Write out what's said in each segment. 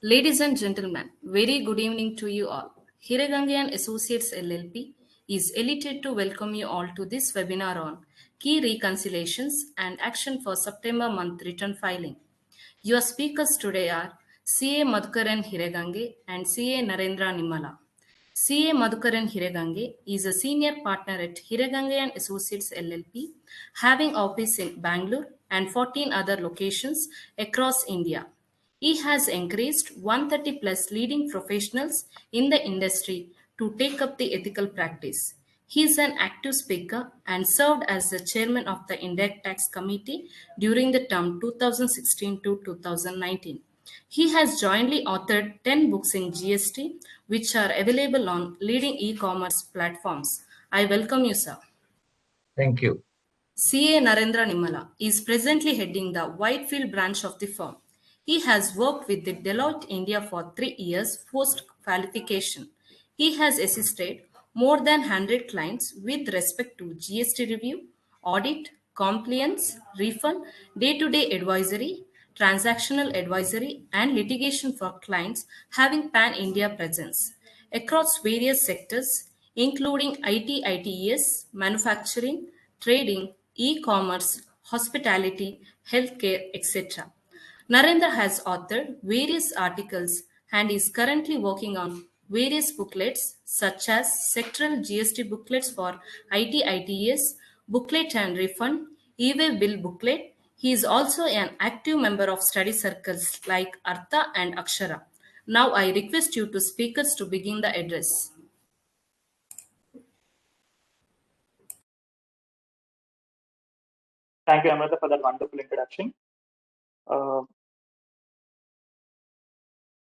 Ladies and gentlemen, very good evening to you all. Hiragangi and Associates LLP is elated to welcome you all to this webinar on Key Reconciliations and Action for September month return filing. Your speakers today are CA Madhukaran Hiragange and CA Narendra Nimala. CA Madhukaran Hiragange is a senior partner at Hiragange and Associates LLP, having office in Bangalore and 14 other locations across India. He has encouraged 130 plus leading professionals in the industry to take up the ethical practice. He is an active speaker and served as the chairman of the Indirect Tax Committee during the term 2016 to 2019. He has jointly authored 10 books in GST, which are available on leading e commerce platforms. I welcome you, sir. Thank you. CA Narendra Nimala is presently heading the Whitefield branch of the firm. He has worked with the Deloitte India for 3 years post qualification. He has assisted more than 100 clients with respect to GST review, audit, compliance, refund, day to day advisory, transactional advisory, and litigation for clients having pan India presence across various sectors, including IT, ITES, manufacturing, trading, e commerce, hospitality, healthcare, etc. Narendra has authored various articles and is currently working on various booklets such as sectoral GST booklets for IT ITES, booklet and refund, e-way bill booklet. He is also an active member of study circles like Artha and Akshara. Now I request you to speakers to begin the address. Thank you, Amrita, for that wonderful introduction. Uh,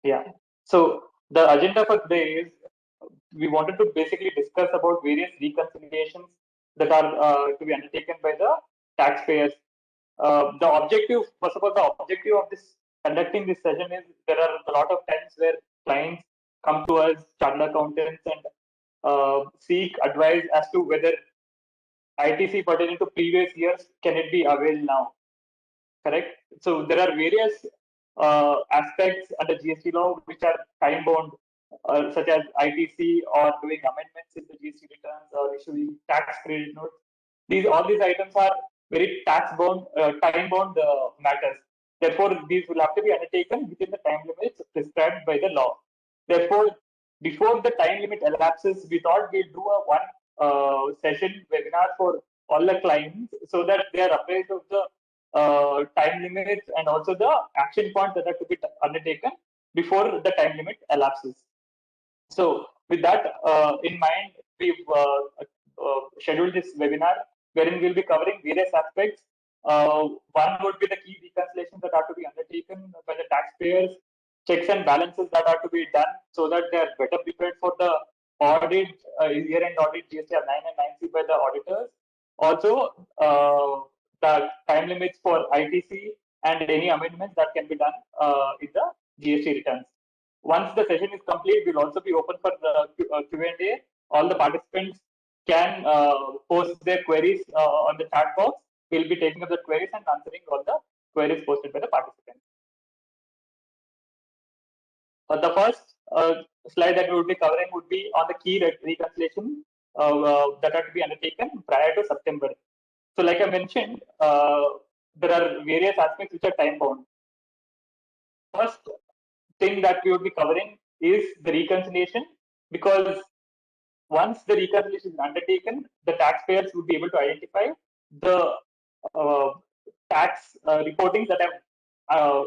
yeah. So the agenda for today is we wanted to basically discuss about various reconciliations that are to be undertaken by the taxpayers. The objective, first of all, the objective of this conducting this session is there are a lot of times where clients come to us, chartered accountants, and seek advice as to whether ITC pertaining to previous years can it be availed now. Correct. So there are various aspects under GST law which are time bound, such as ITC or doing amendments in the GST returns or issuing tax credit notes. All these items are very tax bound, time bound matters. Therefore, these will have to be undertaken within the time limits prescribed by the law. Therefore, before the time limit elapses, we thought we'll do a one session webinar for all the clients so that they are apprised of the time limits and also the action points that are to be undertaken before the time limit elapses. So with that in mind, we've scheduled this webinar wherein we'll be covering various aspects. One would be the key reconciliations that are to be undertaken by the taxpayers, checks and balances that are to be done so that they are better prepared for the audit, year-end audit, GSTR 9 and 9C by the auditors. Also, the time limits for ITC and any amendments that can be done in the GST returns. Once the session is complete, we'll also be open for the Q&A. All the participants can post their queries on the chat box. We'll be taking up the queries and answering all the queries posted by the participants. The first slide that we would be covering would be on the key reconciliation that are to be undertaken prior to September. So like I mentioned, there are various aspects which are time bound. First thing that we would be covering is the reconciliation, because once the reconciliation is undertaken, the taxpayers would be able to identify the tax reportings that have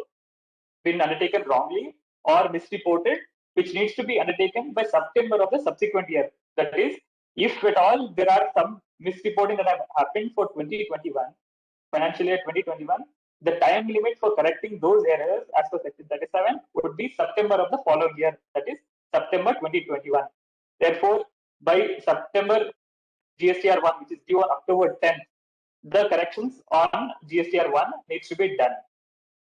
been undertaken wrongly or misreported, which needs to be undertaken by September of the subsequent year. That is, if at all there are some misreporting that have happened for 2021, financial year 2021, the time limit for correcting those errors as per section 37 would be September of the following year, that is September 2021. Therefore, by September GSTR 1, which is due on October 10th, the corrections on GSTR 1 needs to be done.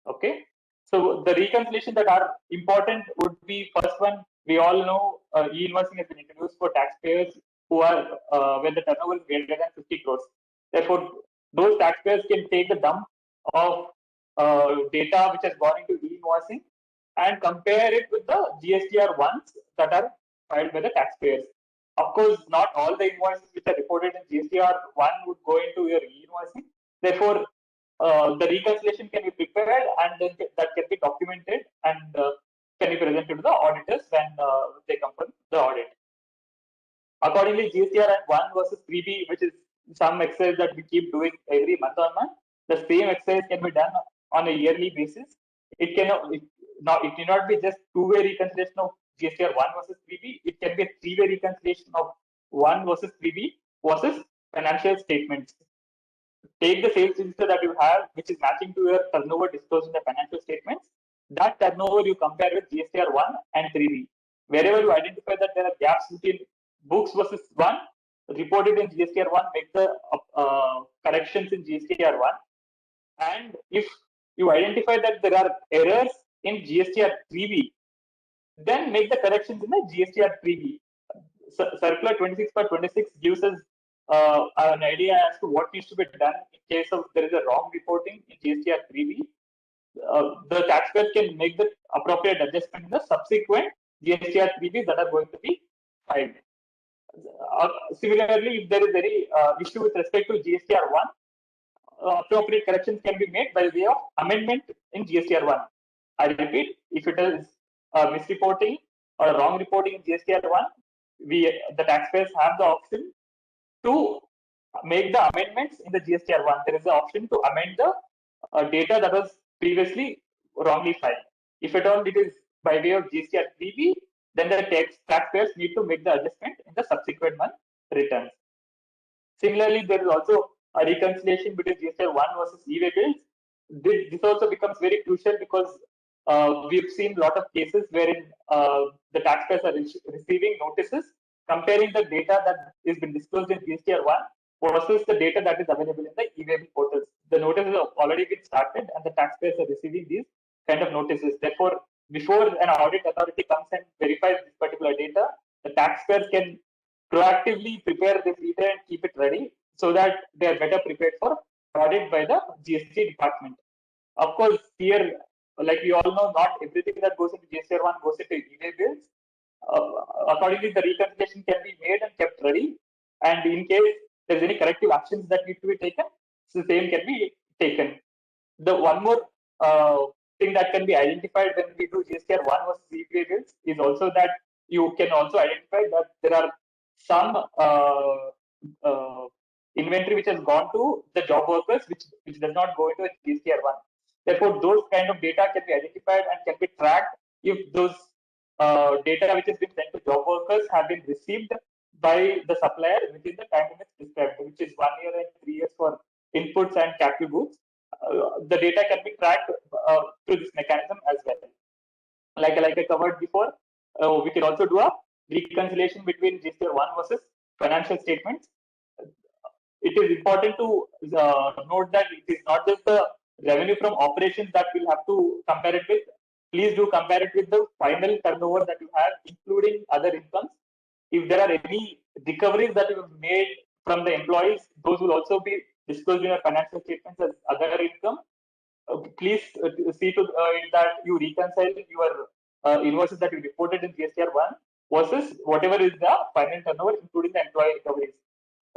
Okay. So the reconciliation that are important would be, first one, we all know e-invoicing has been introduced for taxpayers who are when the turnover is greater than 50 crores. Therefore, those taxpayers can take the dump of data which has gone into e-invoicing and compare it with the GSTR ones that are filed by the taxpayers. Of course, not all the invoices which are reported in GSTR one would go into your e-invoicing. Therefore, the reconciliation can be prepared and then that can be documented and can be presented to the auditors when they come for the audit. Accordingly, GSTR 1 versus 3B, which is some exercise that we keep doing every month on month, the same exercise can be done on a yearly basis. It need not be just two-way reconciliation of GSTR 1 versus 3B. It can be a three-way reconciliation of 1 versus 3B versus financial statements. Take the sales register that you have, which is matching to your turnover disclosed in the financial statements. That turnover you compare with GSTR 1 and 3B. Wherever you identify that there are gaps between books versus 1, reported in GSTR 1, make the corrections in GSTR 1. And if you identify that there are errors in GSTR 3B, then make the corrections in the GSTR 3B. Circular 26/26 gives us an idea as to what needs to be done in case of there is a wrong reporting in GSTR 3B. The taxpayer can make the appropriate adjustment in the subsequent GSTR 3B that are going to be filed. Similarly, if there is any issue with respect to GSTR 1, appropriate corrections can be made by way of amendment in GSTR 1. I repeat, if it is misreporting or wrong reporting in GSTR 1, the taxpayers have the option to make the amendments in the GSTR 1. There is the option to amend the data that was previously wrongly filed. If at all it is by way of GSTR 3B, then the taxpayers need to make the adjustment in the subsequent month returns. Similarly, there is also a reconciliation between GSTR 1 versus e-way bills. This also becomes very crucial because we've seen a lot of cases wherein the taxpayers are receiving notices comparing the data that is been disclosed in GSTR 1 versus the data that is available in the e-way bill portals. The notices have already been started and the taxpayers are receiving these kind of notices. Therefore, before an audit authority comes and verifies this particular data, the taxpayers can proactively prepare this data and keep it ready so that they are better prepared for audit by the GST department. Of course, here, like we all know, not everything that goes into GSTR 1 goes into e-way bills. Accordingly, the reconciliation can be made and kept ready. And in case there's any corrective actions that need to be taken, the same can be taken. The one more thing that can be identified when we do GSTR 1 versus e-way bills is also that you can also identify that there are some inventory which has gone to the job workers, which does not go into a GSTR 1. Therefore, those kind of data can be identified and can be tracked if those data which has been sent to job workers have been received by the supplier within the time limits prescribed, which is 1 year and 3 years for inputs and captive goods. The data can be tracked through this mechanism as well. Like I covered before, we can also do a reconciliation between GSTR 1 versus financial statements. It is important to note that it is not just the revenue from operations that we'll have to compare it with. Please do compare it with the final turnover that you have, including other incomes. If there are any recoveries that you have made from the employees, those will also be disclosed in your financial statements as other income. Please see to that you reconcile your invoices that you reported in GSTR 1 versus whatever is the final turnover, including the employee recoveries.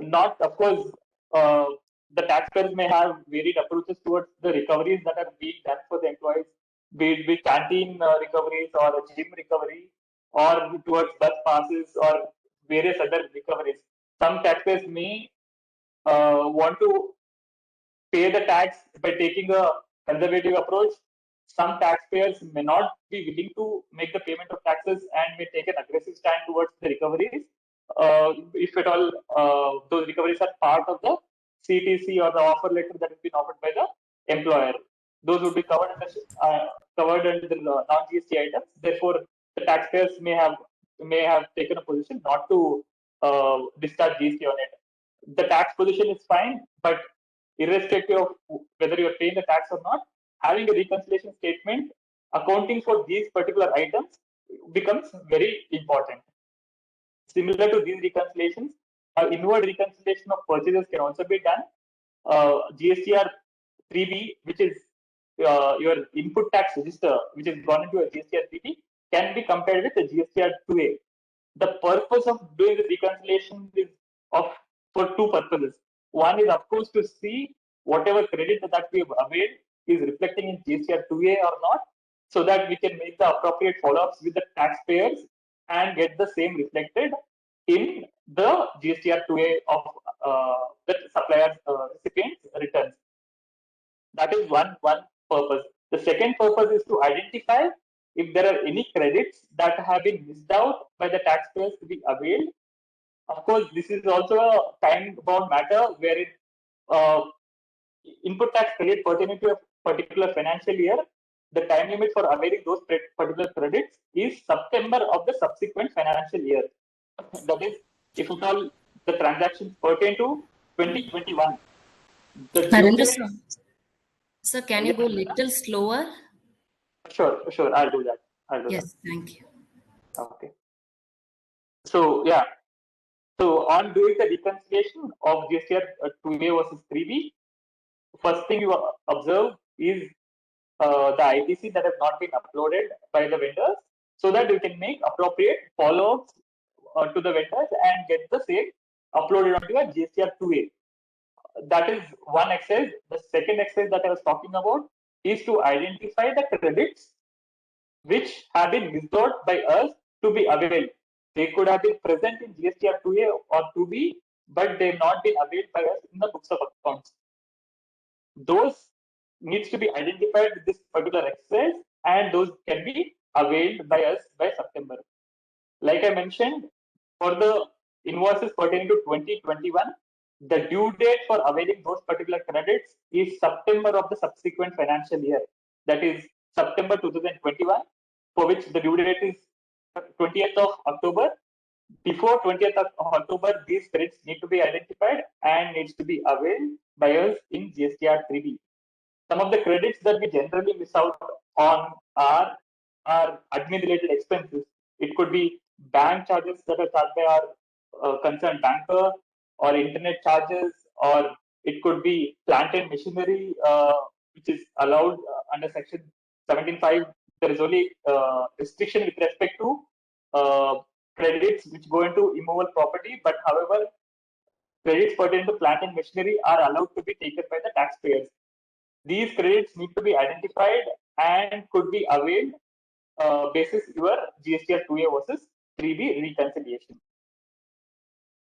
Not, of course, the taxpayers may have varied approaches towards the recoveries that are being done for the employees, be it with canteen recoveries or a gym recovery, or towards bus passes or various other recoveries. Some taxpayers may want to pay the tax by taking a conservative approach. Some taxpayers may not be willing to make the payment of taxes and may take an aggressive stand towards the recoveries. If at all those recoveries are part of the CTC or the offer letter that has been offered by the employer, those would be covered under the non-GST items. Therefore, the taxpayers may have taken a position not to discharge GST on it. The tax position is fine, but irrespective of whether you are paying the tax or not, having a reconciliation statement accounting for these particular items becomes very important. Similar to these reconciliations, inward reconciliation of purchases can also be done. GSTR 3B, which is your input tax register, which is gone into a GSTR 3B, can be compared with a GSTR 2A. The purpose of doing the reconciliation is of for two purposes. One is, of course, to see whatever credit that we have availed is reflecting in GSTR 2A or not, so that we can make the appropriate follow-ups with the taxpayers and get the same reflected in the GSTR 2A of the supplier's recipient's returns. That is one purpose. The second purpose is to identify if there are any credits that have been missed out by the taxpayers to be availed. Of course, this is also a time-bound matter wherein uh, input tax credit pertaining to a particular financial year, the time limit for availing those particular credits is September of the subsequent financial year. That is, if at all the transactions pertain to 2021, the due Narendra date. sir, sir, can you go little slower? Sure, I'll do that. Yes, thank you. Okay. So yeah, so on doing the reconciliation of GSTR 2A versus 3B, first thing you observe is the ITC that has not been uploaded by the vendors, so that you can make appropriate follow-ups to the vendors and get the same uploaded onto your GSTR 2A. That is one exercise. The second exercise that I was talking about is to identify the credits which have been missed out by us to be availed. They could have been present in GSTR 2A or 2B, but they have not been availed by us in the books of accounts. Those needs to be identified with this particular exercise, and those can be availed by us by September. Like I mentioned, for the invoices pertaining to 2021, the due date for availing those particular credits is September of the subsequent financial year. That is September 2021, for which the due date is 20th of October. Before 20th of October, these credits need to be identified and needs to be availed by us in GSTR 3B. Some of the credits that we generally miss out on are admin related expenses. It could be bank charges that are charged by our concerned banker, or internet charges, or it could be plant and machinery, which is allowed under section 17.5. There is only restriction with respect to credits which go into immovable property, but however, credits pertaining to plant and machinery are allowed to be taken by the taxpayers. These credits need to be identified and could be availed basis your GSTR 2A versus 3B reconciliation.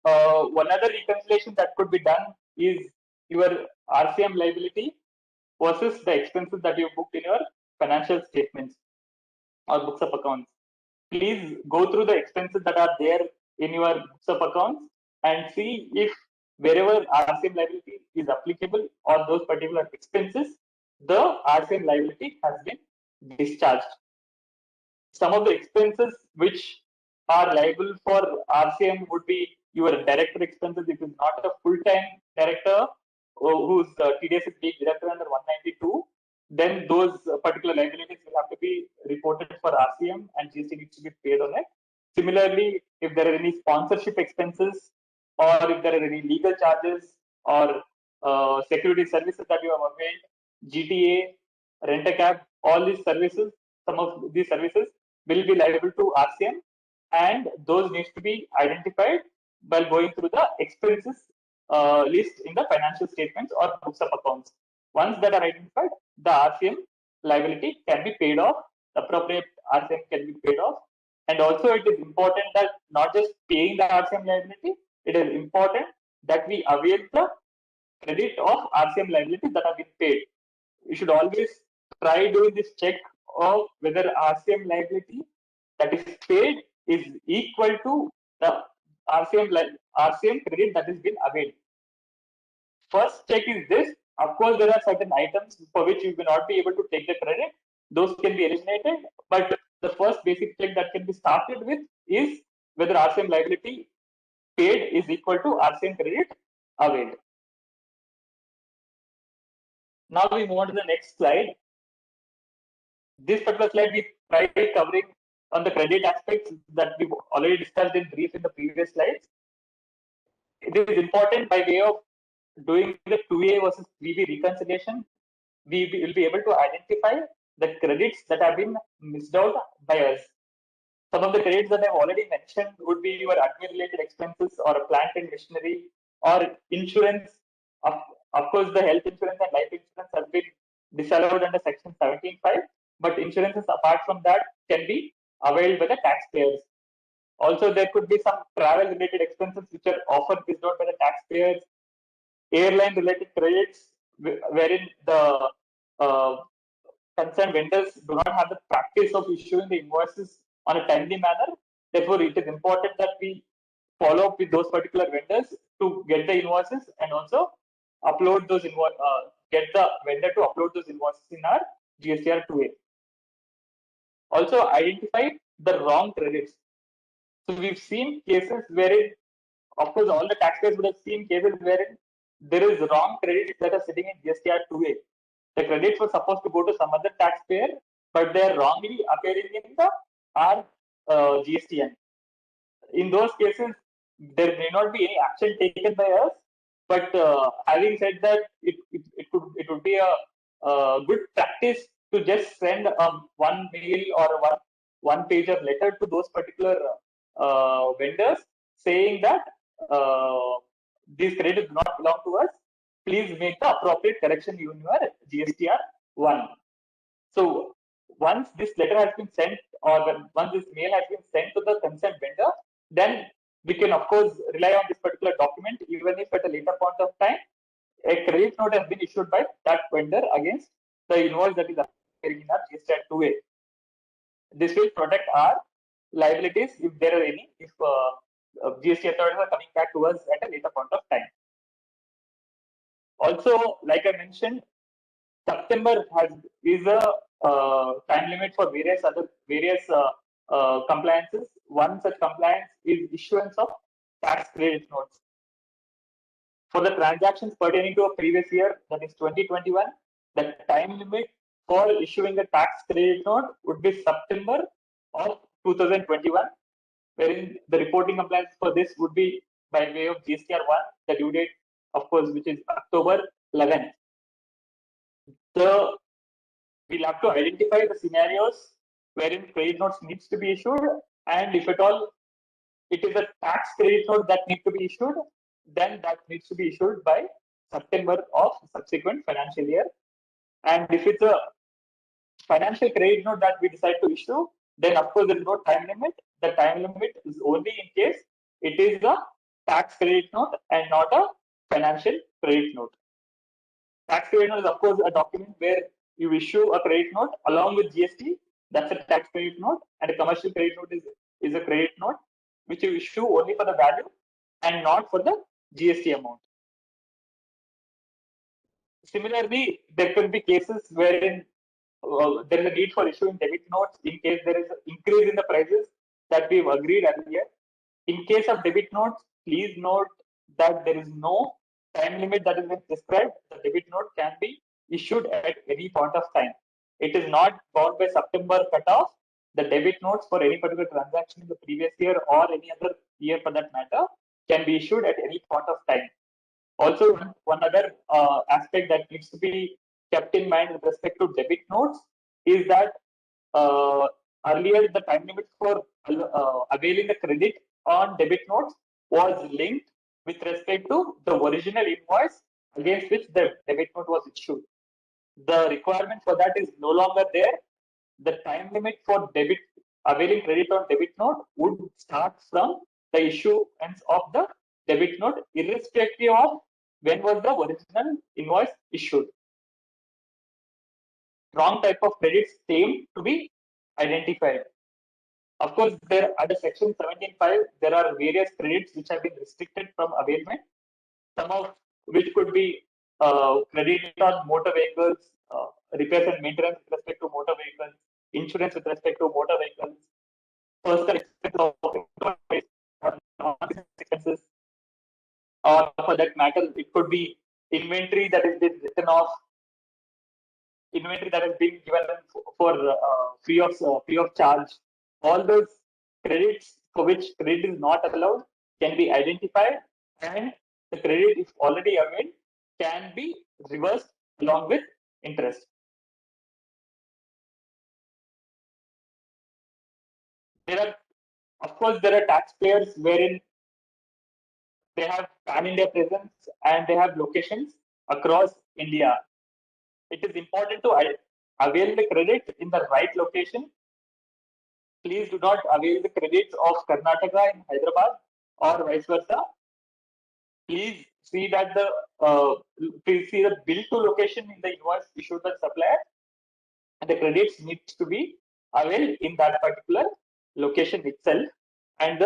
One other reconciliation that could be done is your RCM liability versus the expenses that you booked in your financial statements or books of accounts. Please go through the expenses that are there in your books of accounts and see if wherever RCM liability is applicable or those particular expenses, the RCM liability has been discharged. Some of the expenses which are liable for RCM would be your director expenses. If it's not a full-time director whose TDS is being deducted under 192, then those particular liabilities will have to be reported for RCM and GST needs to be paid on it. Similarly, if there are any sponsorship expenses or if there are any legal charges or security services that you have availed, GTA, rent-a-cab, all these services, some of these services will be liable to RCM, and those needs to be identified while going through the expenses list in the financial statements or books of accounts. Once that are identified, the RCM liability can be paid off, the appropriate RCM can be paid off, and also it is important that not just paying the RCM liability, it is important that we avail the credit of RCM liabilities that have been paid. You should always try doing this check of whether RCM liability that is paid is equal to the RCM credit that has been availed. First check is this. Of course, there are certain items for which you will not be able to take the credit. Those can be eliminated. But the first basic check that can be started with is whether RCM liability paid is equal to RCM credit availed. Now we move on to the next slide. This particular slide we tried covering on the credit aspects that we've already discussed in brief in the previous slides. It is important by way of doing the 2A versus 3B reconciliation. we will be able to identify the credits that have been missed out by us. Some of the credits that I've already mentioned would be your admin-related expenses or plant and machinery or insurance. Of, of course, the health insurance and life insurance have been disallowed under Section 17(5), but insurances apart from that can be availed by the taxpayers. Also, there could be some travel-related expenses which are often missed out by the taxpayers, airline-related credits wherein the uh, concerned vendors do not have the practice of issuing the invoices on a timely manner. Therefore, it is important that we follow up with those particular vendors to get the invoices and also upload those get the vendor to upload those invoices in our GSTR 2A. Also, identify the wrong credits. So we've seen cases wherein, of course, all the taxpayers would have seen cases wherein there is wrong credits that are sitting in GSTR 2A. The credits were supposed to go to some other taxpayer, but they are wrongly appearing in the our GSTN. In those cases, there may not be any action taken by us, but having said that, it would be a good practice to just send one mail or one page of letter to those particular vendors saying that these credits do not belong to us. Please make the appropriate correction in your GSTR 1. So once this letter has been sent or once this mail has been sent to the concerned vendor, then we can of course rely on this particular document even if at a later point of time a credit note has been issued by that vendor against the invoice that is appearing in our GSTR 2A. This will protect our liabilities if there are any, if GST authorities are coming back to us at a later point of time. Also, like I mentioned, September is a time limit for various compliances. One such compliance is issuance of tax credit notes. For the transactions pertaining to a previous year, that is 2021, the time limit for issuing a tax credit note would be September of 2021, wherein the reporting compliance for this would be by way of GSTR 1, the due date, of course, which is October 11th. So we'll have to identify the scenarios wherein credit notes needs to be issued, and if at all it is a tax credit note that needs to be issued, then that needs to be issued by September of subsequent financial year. And if it's a financial credit note that we decide to issue, then of course there is no time limit. The time limit is only in case it is a tax credit note and not a financial credit note. Tax credit note is of course a document where you issue a credit note along with GST. That's a tax credit note, and a commercial credit note is a credit note which you issue only for the value and not for the GST amount. Similarly, there could be cases wherein there is a need for issuing debit notes in case there is an increase in the prices that we've agreed earlier. In case of debit notes, please note that there is no time limit that is been prescribed. The debit note can be issued at any point of time. It is not bound by September cutoff. The debit notes for any particular transaction in the previous year or any other year for that matter can be issued at any point of time. Also, one other aspect that needs to be kept in mind with respect to debit notes is that earlier the time limit for availing the credit on debit notes was linked with respect to the original invoice against which the debit note was issued. The requirement for that is no longer there. The time limit for availing credit on debit note would start from the issuance of the debit note, irrespective of when was the original invoice issued. Wrong type of credits aim to be identified. Of course, there under Section 17(5), there are various credits which have been restricted from availment. Some of which could be credit on motor vehicles, repairs and maintenance with respect to motor vehicles, insurance with respect to motor vehicles, personal expenses, or for that matter, it could be inventory that has been written off, inventory that has been given for free of charge. All those credits for which credit is not allowed can be identified, and the credit, if already availed, can be reversed along with interest. Of course, there are taxpayers wherein they have pan-India presence and they have locations across India. It is important to avail the credit in the right location. Please do not avail the credits of Karnataka in Hyderabad or vice versa. Please see that please see the bill to location in the invoice issued by supplier, and the credits needs to be availed in that particular location itself. And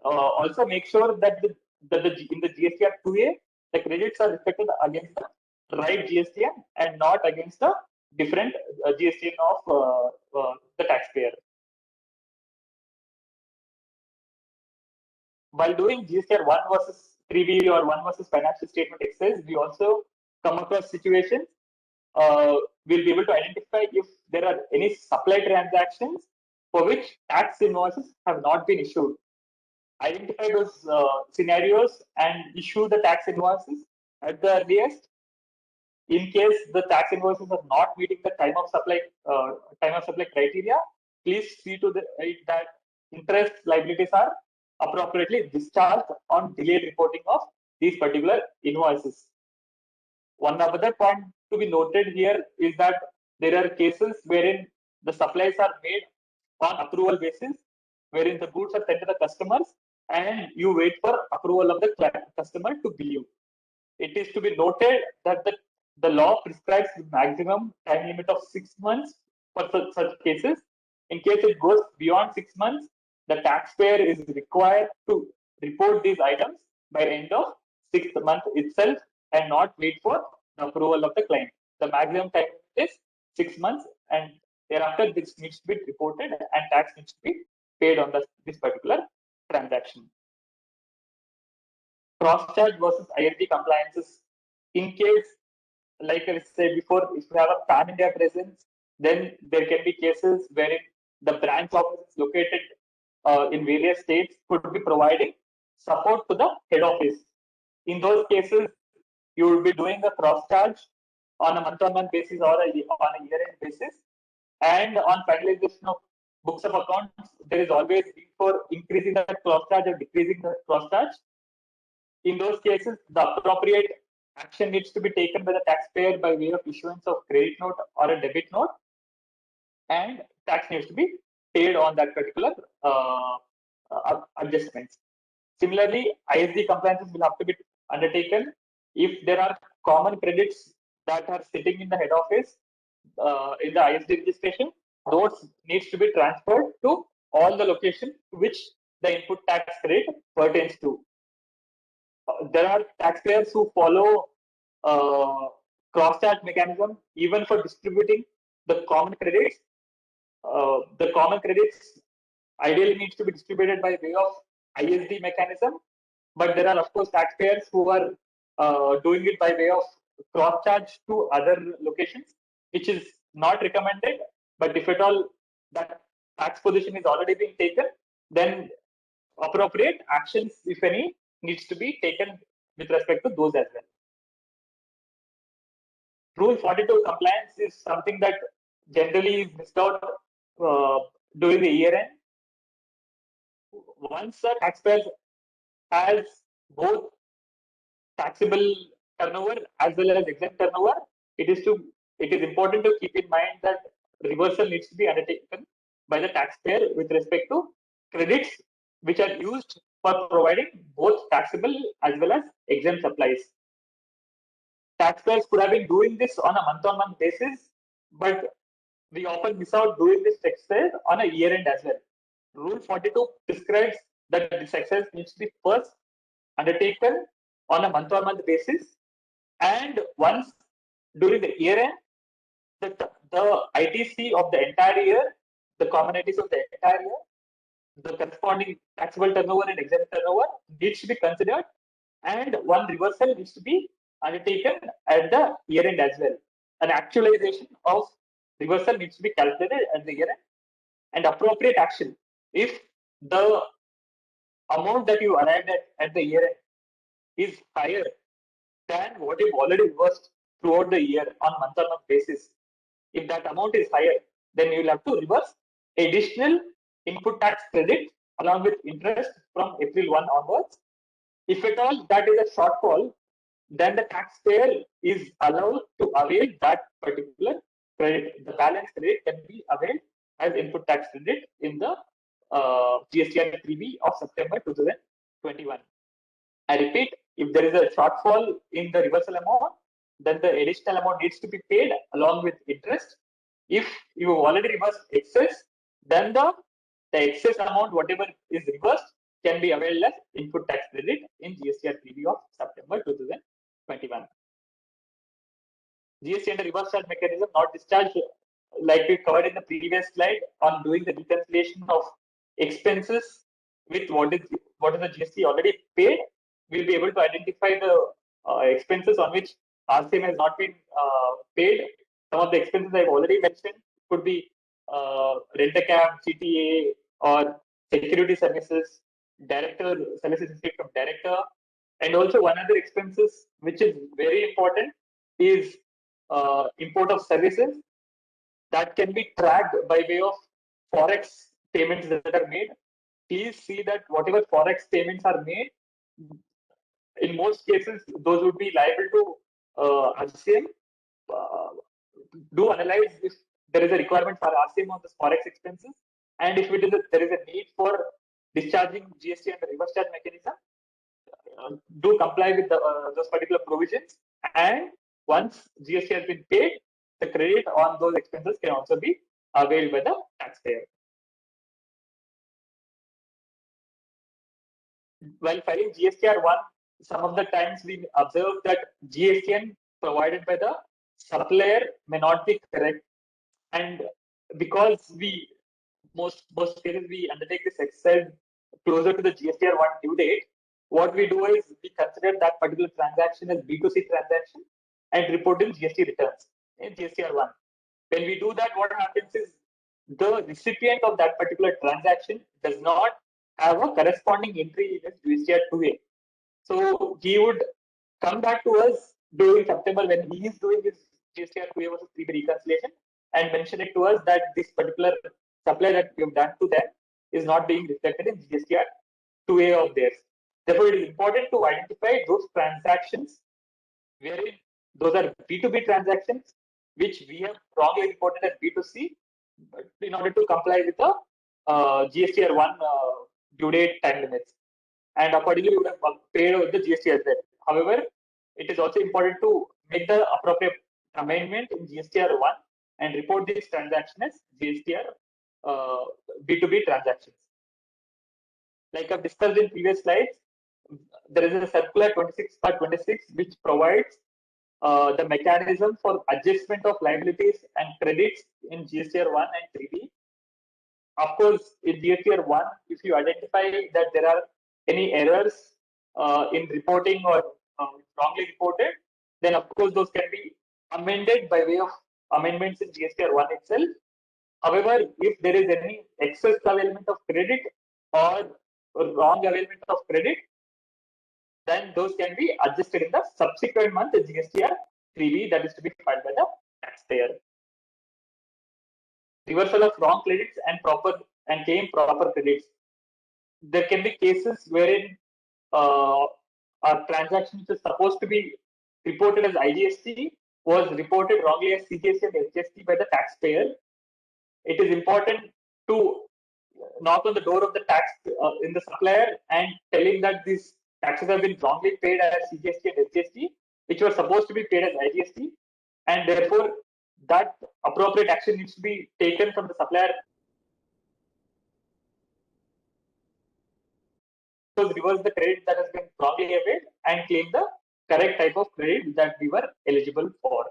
also make sure that in the GSTR 2A, the credits are reflected against the right GSTN and not against the different GSTN of the taxpayer. While doing GSTR 1 versus 3B or 1 versus financial statement exercise, we also come across situations. We'll be able to identify if there are any supply transactions for which tax invoices have not been issued. Identify those scenarios and issue the tax invoices at the earliest. In case the tax invoices are not meeting the time of supply criteria, please see to that interest liabilities are appropriately discharged on delayed reporting of these particular invoices. One other point to be noted here is that there are cases wherein the supplies are made on approval basis, wherein the goods are sent to the customers and you wait for approval of the customer to bill you. It is to be noted that the law prescribes the maximum time limit of 6 months for such cases. In case it goes beyond 6 months, the taxpayer is required to report these items by end of 6th month itself and not wait for the approval of the client. The maximum time is 6 months, and thereafter this needs to be reported and tax needs to be paid on this particular transaction. Cross-charge versus ISD compliances. In case, like I said before, if you have a pan-India presence, then there can be cases wherein the branch office located in various states could be providing support to the head office. In those cases, you will be doing a cross-charge on a month-on-month basis or on a year-end basis. And on finalization of books of accounts, there is always need for increasing the cross-charge or decreasing the cross-charge. In those cases, the appropriate action needs to be taken by the taxpayer by way of issuance of credit note or a debit note, and tax needs to be paid on that particular adjustments. Similarly, ISD compliances will have to be undertaken if there are common credits that are sitting in the head office in the ISD registration. Those needs to be transferred to all the locations to which the input tax credit pertains to. There are taxpayers who follow cross-charge mechanism even for distributing the common credits. The common credits ideally needs to be distributed by way of ISD mechanism, but there are of course taxpayers who are doing it by way of cross-charge to other locations, which is not recommended. But if at all that tax position is already being taken, then appropriate actions, if any, needs to be taken with respect to those as well. Rule 42 compliance is something that generally is missed out during the year end. Once a taxpayer has both taxable turnover as well as exempt turnover, it is important to keep in mind that reversal needs to be undertaken by the taxpayer with respect to credits which are used for providing both taxable as well as exempt supplies. Taxpayers could have been doing this on a month-on-month basis, but we often miss out doing this exercise on a year end as well. Rule 42 prescribes that this exercise needs to be first undertaken on a month-on-month basis, and once during the year end, the ITC of the entire year, the common ITC of the entire year, the corresponding taxable turnover and exempt turnover needs to be considered, and one reversal needs to be undertaken at the year end as well. An actualization of reversal needs to be calculated at the year end, and appropriate action if the amount that you arrived at the year end is higher than what you've already reversed throughout the year on month-on-month basis. If that amount is higher, then you will have to reverse additional input tax credit along with interest from April 1 onwards. If at all that is a shortfall, then the taxpayer is allowed to avail that particular credit. The balance credit can be availed as input tax credit in the GSTR 3B of September 2021. I repeat, if there is a shortfall in the reversal amount, then the additional amount needs to be paid along with interest. If you have already reversed excess, then the excess amount, whatever is reversed, can be availed as input tax credit in GSTR 3B of September 2021. GST and reverse charge mechanism not discharged, like we covered in the previous slide on doing the reconciliation of expenses with what is the GST already paid. We'll be able to identify the expenses on which RCM has not been paid. Some of the expenses I've already mentioned could be rent-a-cab, CTA, or security services, director services received from director, and also one other expenses which is very important is import of services that can be tracked by way of forex payments that are made. Please see that whatever forex payments are made, in most cases, those would be liable to RCM. Do analyze if there is a requirement for RCM on the forex expenses, and if there is a need for discharging GST and the reverse charge mechanism, do comply with those particular provisions. And once GST has been paid, the credit on those expenses can also be availed by the taxpayer. While filing GSTR1, some of the times we observe that GSTN provided by the supplier may not be correct, and because most cases we undertake this exercise closer to the GSTR1 due date, what we do is we consider that particular transaction as B2C transaction and report in GST returns in GSTR1. When we do that, what happens is the recipient of that particular transaction does not have a corresponding entry in his GSTR2A. So he would come back to us during September when he is doing his GSTR2A versus 3B reconciliation and mention it to us that this particular supply that we have done to them is not being reflected in GSTR2A of theirs. Therefore, it is important to identify those transactions wherein those are B2B transactions which we have wrongly reported as B2C in order to comply with the GSTR1 due date time limits. And accordingly, we would have paid the GST as well. However, it is also important to make the appropriate amendment in GSTR1 and report this transaction as GSTR B2B transactions. Like I've discussed in previous slides, there is a circular 26/26 which provides the mechanism for adjustment of liabilities and credits in GSTR1 and 3B. Of course, in GSTR1, if you identify that there are any errors in reporting or wrongly reported, then of course those can be amended by way of amendments in GSTR1 itself. However, if there is any excess availment of credit or wrong availment of credit, then those can be adjusted in the subsequent month in GSTR 3B that is to be filed by the taxpayer. Reversal of wrong credits and claim proper credits. There can be cases wherein a transaction which is supposed to be reported as IGST was reported wrongly as CGST and SGST by the taxpayer. It is important to knock on the door of the tax in the supplier and tell him that these taxes have been wrongly paid as CGST and SGST, which were supposed to be paid as IGST, and therefore that appropriate action needs to be taken from the supplier. So reverse the credit that has been wrongly availed and claim the correct type of credit that we were eligible for.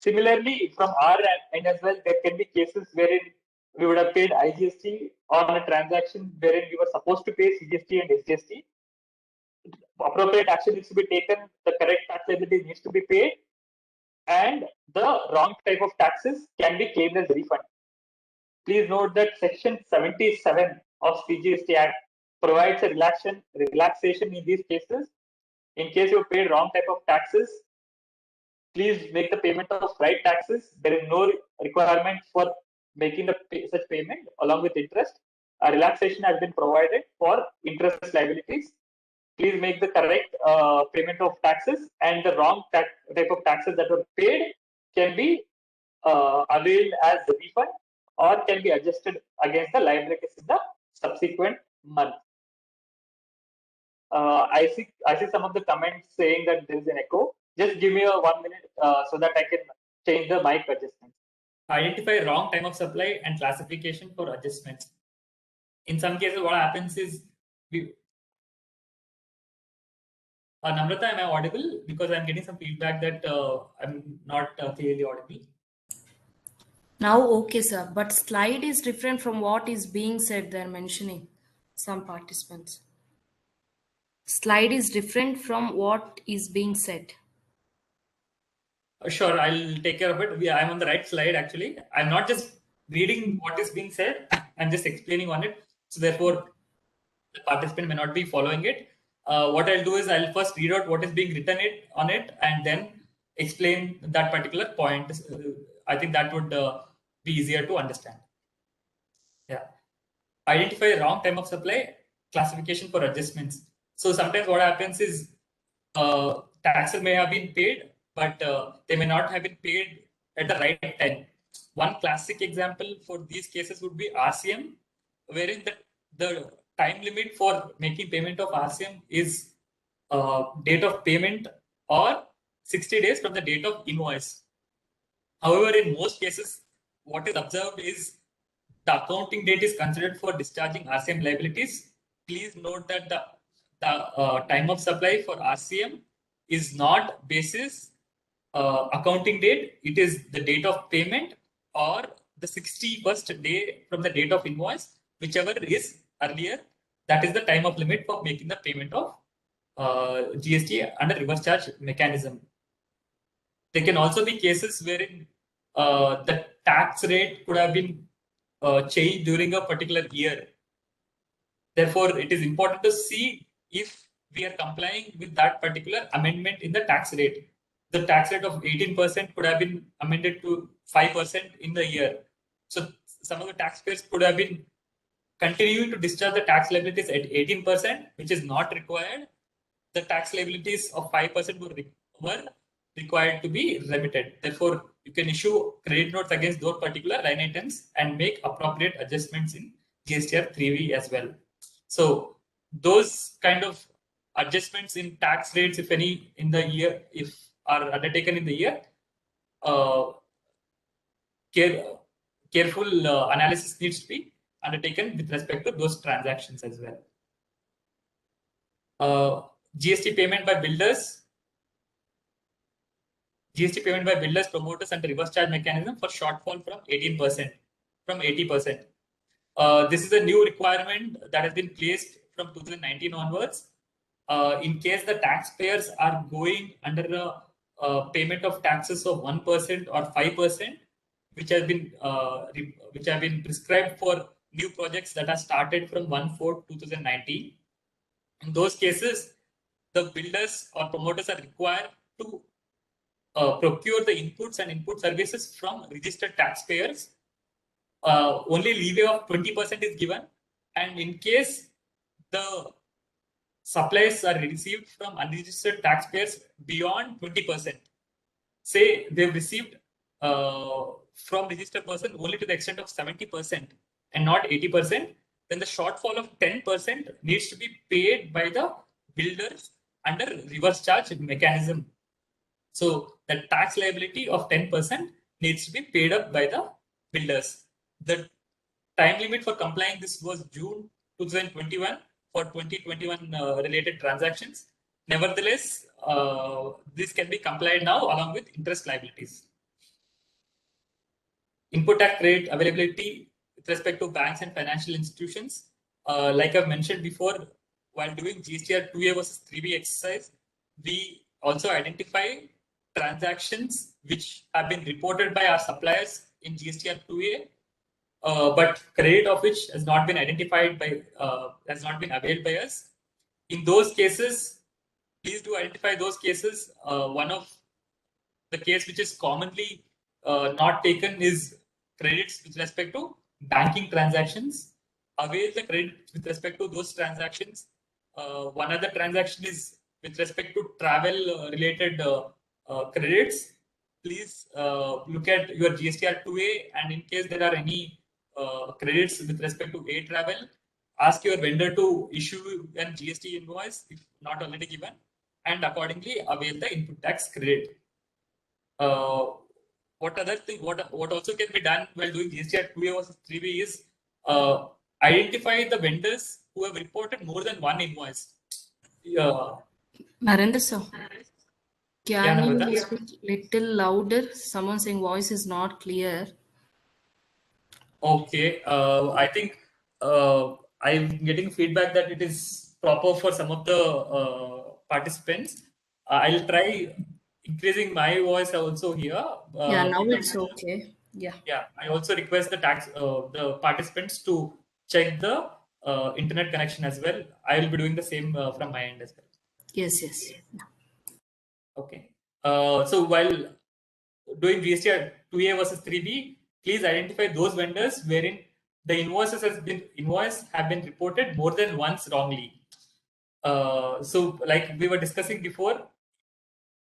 Similarly, from our end as well, there can be cases wherein we would have paid IGST on a transaction wherein we were supposed to pay CGST and SGST. Appropriate action needs to be taken, the correct tax liability needs to be paid, and the wrong type of taxes can be claimed as refund. Please note that Section 77 of CGST Act provides a relaxation in these cases In case you paid wrong type of taxes, please make the payment of right taxes. There is no requirement for making such payment along with interest. A relaxation has been provided for interest liabilities. Please make the correct payment of taxes, and the wrong type of taxes that were paid can be availed as a refund or can be adjusted against the liabilities in the subsequent month. I see some of the comments saying that there is an echo. Just give me a 1 minute so that I can change the mic adjustment. Identify wrong time of supply and classification for adjustments. In some cases, what happens is Namrata, am I audible? Because I'm getting some feedback that I'm not clearly audible. Now, okay, sir, but slide is different from what is being said. They're mentioning some participants. Slide is different from what is being said. Sure, I'll take care of it. I'm on the right slide actually. I'm not just reading what is being said, I'm just explaining on it. So therefore, the participant may not be following it. What I'll do is I'll first read out what is being written on it and then explain that particular point. I think that would be easier to understand. Yeah. Identify wrong time of supply, classification for adjustments. So sometimes what happens is taxes may have been paid, but they may not have been paid at the right time. One classic example for these cases would be RCM, wherein the time limit for making payment of RCM is date of payment or 60 days from the date of invoice. However, in most cases, what is observed is the accounting date is considered for discharging RCM liabilities. Please note that the time of supply for RCM is not basis accounting date. It is the date of payment or the 61st day from the date of invoice, whichever is earlier. That is the time of limit for making the payment of GST under reverse charge mechanism. There can also be cases wherein the tax rate could have been changed during a particular year. Therefore, it is important to see if we are complying with that particular amendment in the tax rate. The tax rate of 18% could have been amended to 5% in the year. So some of the taxpayers could have been continuing to discharge the tax liabilities at 18%, which is not required. The tax liabilities of 5% were required to be remitted. Therefore, you can issue credit notes against those particular line items and make appropriate adjustments in GSTR 3V as well. So those kind of adjustments in tax rates, if any, in the year, if are undertaken in the year, careful analysis needs to be undertaken with respect to those transactions as well. GST payment by builders. GST payment by builders, promoters, and reverse charge mechanism for shortfall from 18% from 80%. This is a new requirement that has been placed from 2019 onwards. In case the taxpayers are going under the payment of taxes of 1% or 5%, which have been prescribed for new projects that are started from 1/4/2019. In those cases, the builders or promoters are required to procure the inputs and input services from registered taxpayers. Only leeway of 20% is given, and in case the supplies are received from unregistered taxpayers beyond 20%, say they've received from registered person only to the extent of 70% and not 80%, then the shortfall of 10% needs to be paid by the builders under reverse charge mechanism. So the tax liability of 10% needs to be paid up by the builders. The time limit for complying this was June 2021 for 2021 related transactions. Nevertheless, this can be complied now along with interest liabilities. Input tax credit availability with respect to banks and financial institutions. Like I've mentioned before, while doing GSTR 2A versus 3B exercise, we also identify transactions which have been reported by our suppliers in GSTR 2A, but credit of which has not been identified by, has not been availed by us. In those cases, please do identify those cases. One of the case which is commonly not taken is credits with respect to banking transactions. Avail the credit with respect to those transactions. One other transaction is with respect to travel related credits. Please look at your GSTR 2A, and in case there are any credits with respect to A travel, ask your vendor to issue an GST invoice if not already given, and accordingly avail the input tax credit. What other thing? What also can be done while doing GSTR 2A versus 3B is identify the vendors who have reported more than one invoice. Narendra sir, Yeah, can you Namrata. speak little louder? Someone saying voice is not clear. Okay, I think I'm getting feedback that it is proper for some of the participants. I'll try increasing my voice also here. Yeah, now But it's okay. Yeah. yeah, I also request the participants to check the internet connection as well. I will be doing the same from my end as well. Yes, yes. Okay. So while doing GST 2A versus 3B, please identify those vendors wherein the invoice have been reported more than once wrongly. So like we were discussing before,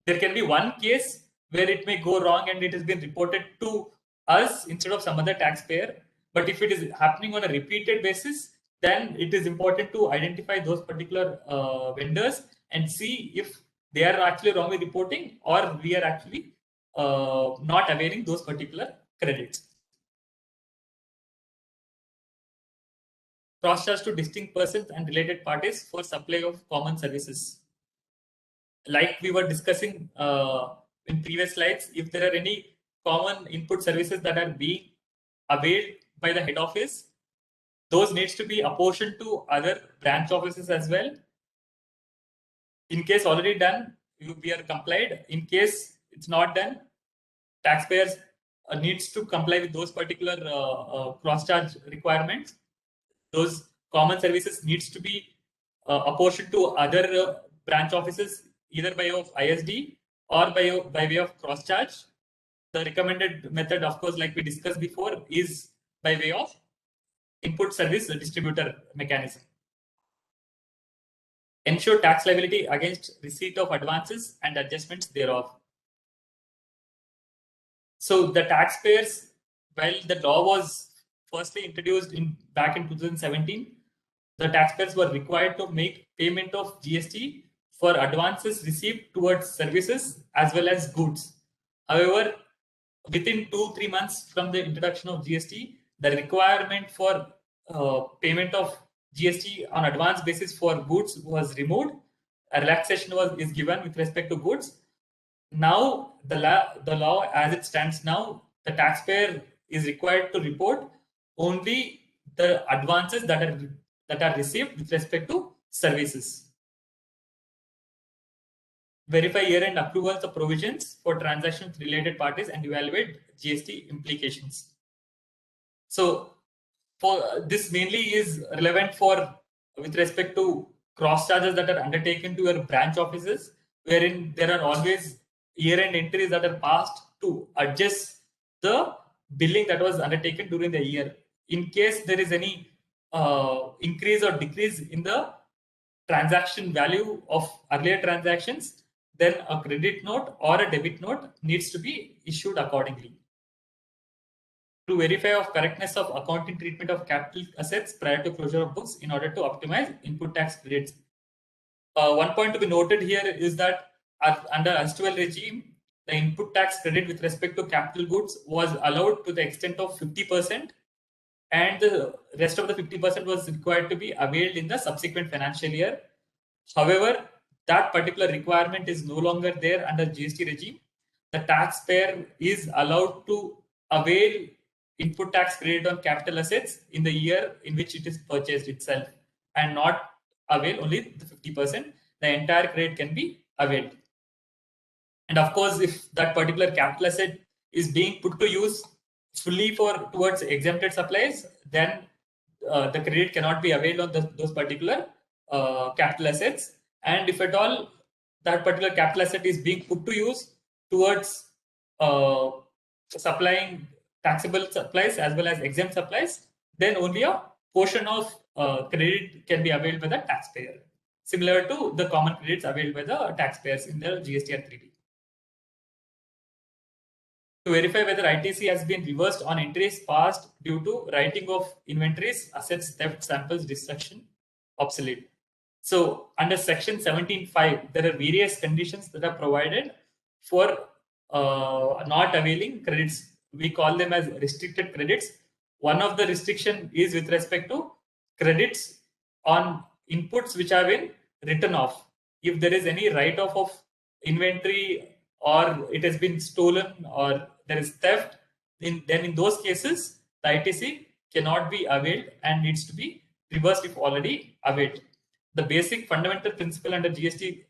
there can be one case where it may go wrong and it has been reported to us instead of some other taxpayer. But if it is happening on a repeated basis, then it is important to identify those particular vendors and see if they are actually wrongly reporting or we are actually not availing those particular credits. Cross charge to distinct persons and related parties for supply of common services. Like we were discussing in previous slides, if there are any common input services that are being availed by the head office, those needs to be apportioned to other branch offices as well. In case already done, we are complied. In case it's not done, taxpayers needs to comply with those particular cross-charge requirements. Those common services needs to be apportioned to other branch offices either by way of ISD or by way of cross-charge. The recommended method, of course, like we discussed before, is by way of input service distributor mechanism. Ensure tax liability against receipt of advances and adjustments thereof. So the taxpayers, while the law was firstly introduced back in 2017, the taxpayers were required to make payment of GST for advances received towards services as well as goods. However, within 2-3 months from the introduction of GST, the requirement for payment of GST on advance basis for goods was removed. A relaxation is given with respect to goods. Now, the law as it stands now, the taxpayer is required to report only the advances that are received with respect to services. Verify year-end approvals of provisions for transactions related parties and evaluate GST implications. So, for this mainly is relevant for with respect to cross charges that are undertaken to your branch offices, wherein there are always year-end entries that are passed to adjust the billing that was undertaken during the year. In case there is any increase or decrease in the transaction value of earlier transactions, then a credit note or a debit note needs to be issued accordingly. To verify of correctness of accounting treatment of capital assets prior to closure of books in order to optimize input tax credits. One point to be noted here is that under erstwhile regime, the input tax credit with respect to capital goods was allowed to the extent of 50%, and the rest of the 50% was required to be availed in the subsequent financial year. However, that particular requirement is no longer there under GST regime. The taxpayer is allowed to avail input tax credit on capital assets in the year in which it is purchased itself, and not avail only the 50%. The entire credit can be availed. And of course, if that particular capital asset is being put to use fully towards exempted supplies, then the credit cannot be availed on those particular capital assets. And if at all that particular capital asset is being put to use towards supplying taxable supplies as well as exempt supplies, then only a portion of credit can be availed by the taxpayer, similar to the common credits availed by the taxpayers in the GSTR 3B. To verify whether ITC has been reversed on entries passed due to writing of inventories, assets, theft, samples, destruction, obsolete. So under section 17.5, there are various conditions that are provided for not availing credits. We call them as restricted credits. One of the restriction is with respect to credits on inputs which have been written off. If there is any write-off of inventory or it has been stolen or there is theft, then in those cases, the ITC cannot be availed and needs to be reversed if already availed. The basic fundamental principle under GST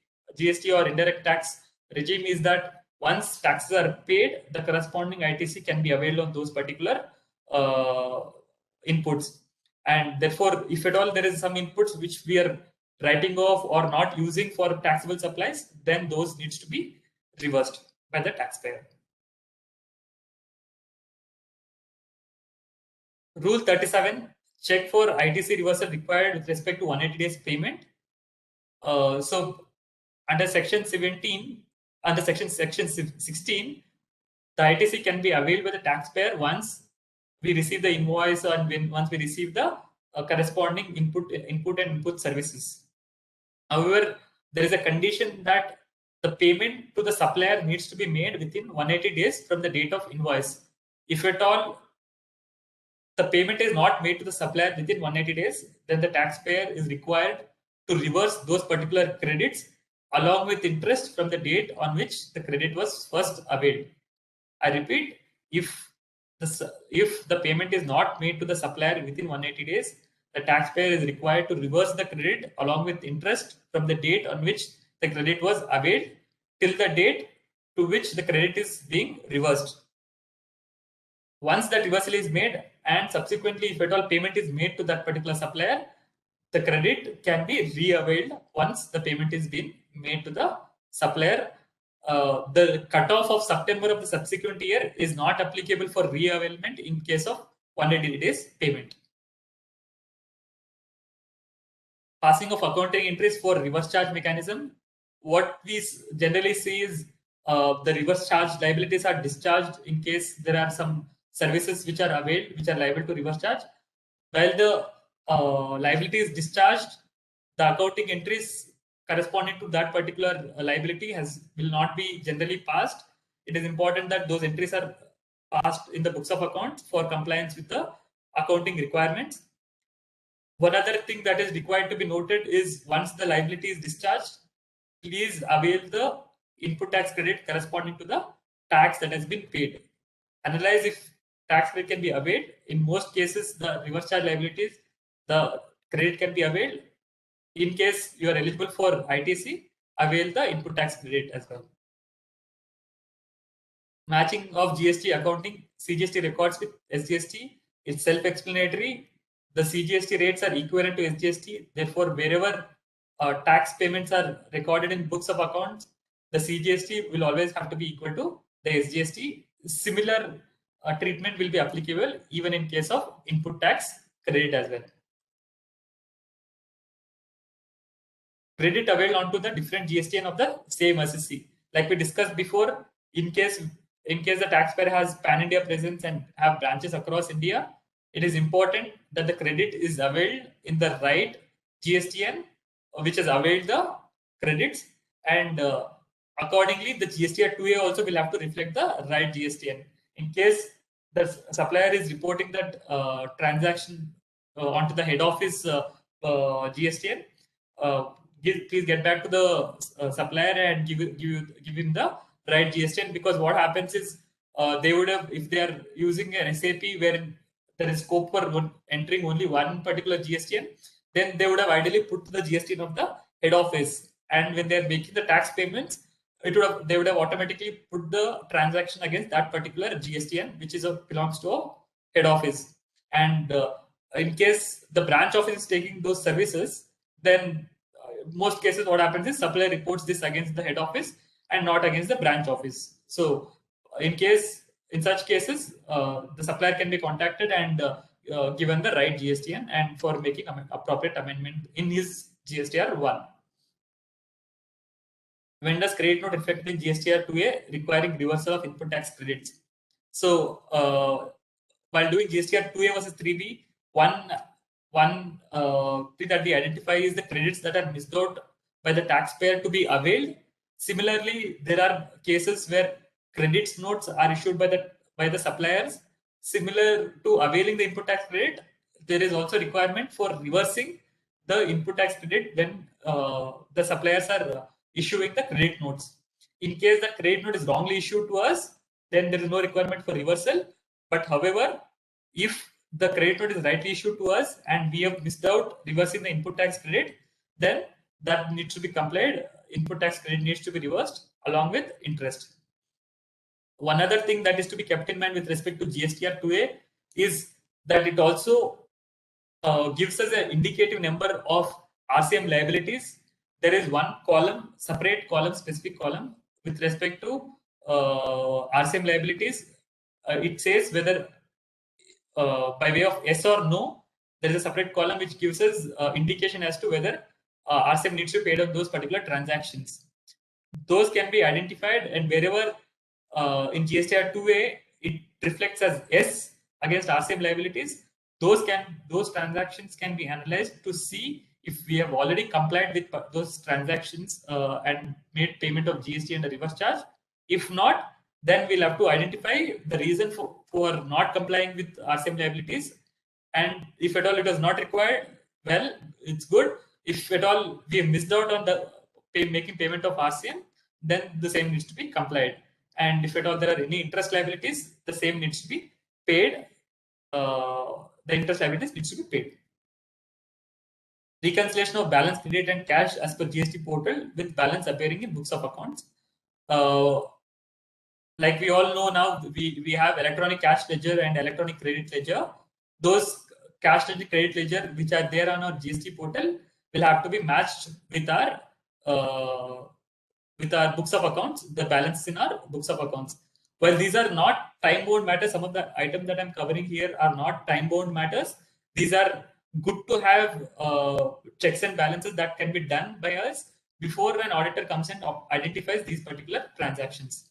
or indirect tax regime is that once taxes are paid, the corresponding ITC can be availed on those particular inputs. And therefore, if at all there is some inputs which we are writing off or not using for taxable supplies, then those needs to be reversed by the taxpayer. Rule 37, check for ITC reversal required with respect to 180 days payment. So under section 17, under section 16, the ITC can be availed by the taxpayer once we receive the invoice and once we receive the corresponding input and input services. However, there is a condition that the payment to the supplier needs to be made within 180 days from the date of invoice. If at all the payment is not made to the supplier within 180 days, then the taxpayer is required to reverse those particular credits along with interest from the date on which the credit was first availed. I repeat, if the payment is not made to the supplier within 180 days, the taxpayer is required to reverse the credit along with interest from the date on which the credit was availed till the date to which the credit is being reversed. Once that reversal is made and subsequently if at all payment is made to that particular supplier, the credit can be re-availed once the payment is being made to the supplier. The cutoff of September of the subsequent year is not applicable for re-availment in case of 180 days payment. Passing of accounting entries for reverse charge mechanism. What we generally see is the reverse charge liabilities are discharged in case there are some services which are availed, which are liable to reverse charge. While the liability is discharged, the accounting entries corresponding to that particular liability will not be generally passed. It is important that those entries are passed in the books of accounts for compliance with the accounting requirements. One other thing that is required to be noted is once the liability is discharged, please avail the input tax credit corresponding to the tax that has been paid. Analyze if tax credit can be availed. In most cases, the reverse charge liabilities, the credit can be availed. In case you are eligible for ITC, avail the input tax credit as well. Matching of GST accounting, CGST records with SGST is self-explanatory. The CGST rates are equivalent to SGST. Therefore, wherever tax payments are recorded in books of accounts, the CGST will always have to be equal to the SGST. Similar treatment will be applicable even in case of input tax credit as well. Credit availed onto the different GSTN of the same SSC. Like we discussed before, in case the taxpayer has pan-India presence and have branches across India, it is important that the credit is availed in the right GSTN, which has availed the credits, and accordingly, the GSTR 2A also will have to reflect the right GSTN. In case the supplier is reporting that transaction onto the head office GSTN, please get back to the supplier and give him the right GSTN, because what happens is they would have, if they are using an SAP wherein there is scope for entering only one particular GSTN, then they would have ideally put the GSTN of the head office, and when they are making the tax payments, they would have automatically put the transaction against that particular GSTN, which belongs to a head office. And in case the branch office is taking those services, then most cases what happens is supplier reports this against the head office and not against the branch office. So in such cases, the supplier can be contacted and given the right GSTN and for making appropriate amendment in his GSTR 1. Vendor's credit note reflected in GSTR 2A requiring reversal of input tax credits. So while doing GSTR 2A versus 3B, one thing that we identify is the credits that are missed out by the taxpayer to be availed. Similarly, there are cases where credits notes are issued by the suppliers. Similar to availing the input tax credit, there is also requirement for reversing the input tax credit when the suppliers are issuing the credit notes. In case the credit note is wrongly issued to us, then there is no requirement for reversal. But however, if the credit note is rightly issued to us and we have missed out reversing the input tax credit, then that needs to be complied. Input tax credit needs to be reversed along with interest. One other thing that is to be kept in mind with respect to GSTR 2A is that it also gives us an indicative number of RCM liabilities. There is one column, separate column, specific column with respect to RCM liabilities. It says whether by way of yes or no, there is a separate column which gives us indication as to whether RCM needs to be paid on those particular transactions. Those can be identified, and wherever in GSTR 2A it reflects as yes against RCM liabilities, those transactions can be analyzed to see if we have already complied with those transactions and made payment of GST and the reverse charge. If not, then we'll have to identify the reason for not complying with RCM liabilities. And if at all it was not required, well, it's good. If at all we have missed out on the making payment of RCM, then the same needs to be complied. And if at all there are any interest liabilities, the same needs to be paid. The interest liabilities needs to be paid. Reconciliation of balance credit and cash as per GST portal with balance appearing in books of accounts. Like we all know now, we have electronic cash ledger and electronic credit ledger. Those cash ledger, credit ledger, which are there on our GST portal, will have to be matched with our books of accounts, the balance in our books of accounts. Well, these are not time-bound matters. Some of the items that I'm covering here are not time-bound matters. These are good to have checks and balances that can be done by us before an auditor comes and identifies these particular transactions.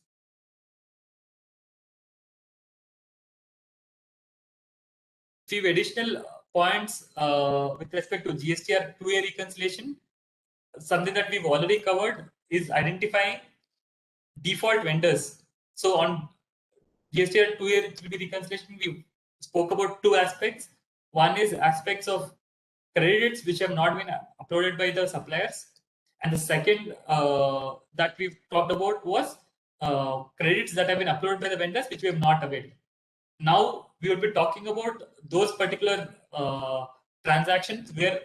Few additional points with respect to GSTR 2A reconciliation. Something that we've already covered is identifying default vendors. So on GSTR 2A reconciliation, we spoke about two aspects. One is aspects of credits which have not been uploaded by the suppliers, and the second that we've talked about was credits that have been uploaded by the vendors which we have not availed. Now we will be talking about those particular transactions where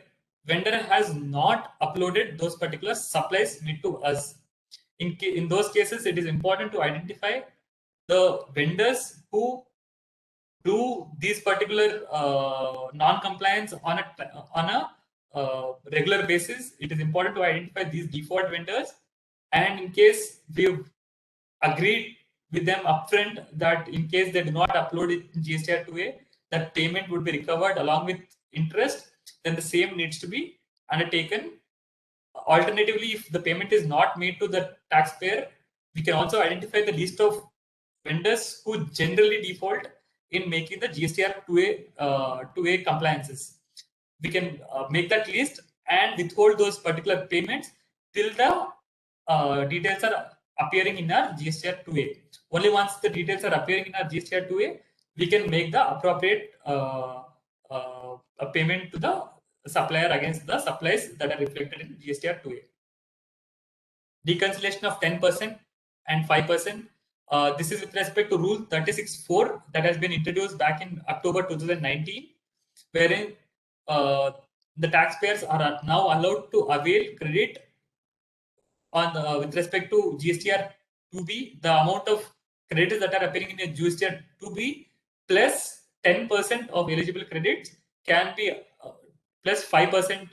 vendor has not uploaded those particular supplies made to us. In those cases, it is important to identify the vendors who do these particular non-compliance on a regular basis. It is important to identify these default vendors, and in case we've agreed with them upfront that in case they do not upload it in GSTR 2A, that payment would be recovered along with interest, then the same needs to be undertaken. Alternatively, if the payment is not made to the taxpayer, we can also identify the list of vendors who generally default in making the GSTR 2A compliances. We can make that list and withhold those particular payments till the details are appearing in our GSTR 2A. Only once the details are appearing in our GSTR 2A, we can make the appropriate payment to the supplier against the supplies that are reflected in GSTR 2A. Reconciliation of 10% and 5%. This is with respect to Rule 36(4) that has been introduced back in October 2019, wherein the taxpayers are now allowed to avail credit on with respect to GSTR 2B, the amount of credits that are appearing in a GSTR 2B plus 10% of eligible credits can be plus 5%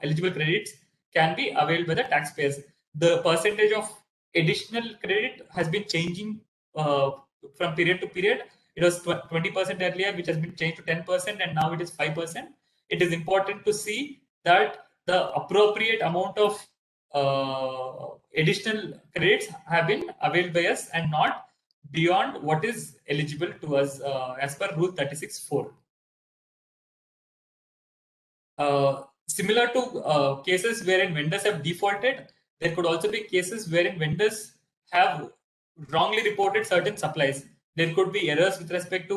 eligible credits can be availed by the taxpayers. The percentage of additional credit has been changing from period to period. It was 20% earlier, which has been changed to 10%, and now it is 5%. It is important to see that the appropriate amount of additional credits have been availed by us and not beyond what is eligible to us as per Rule 36(4). Similar to cases wherein vendors have defaulted, there could also be cases wherein vendors have wrongly reported certain supplies. There could be errors with respect to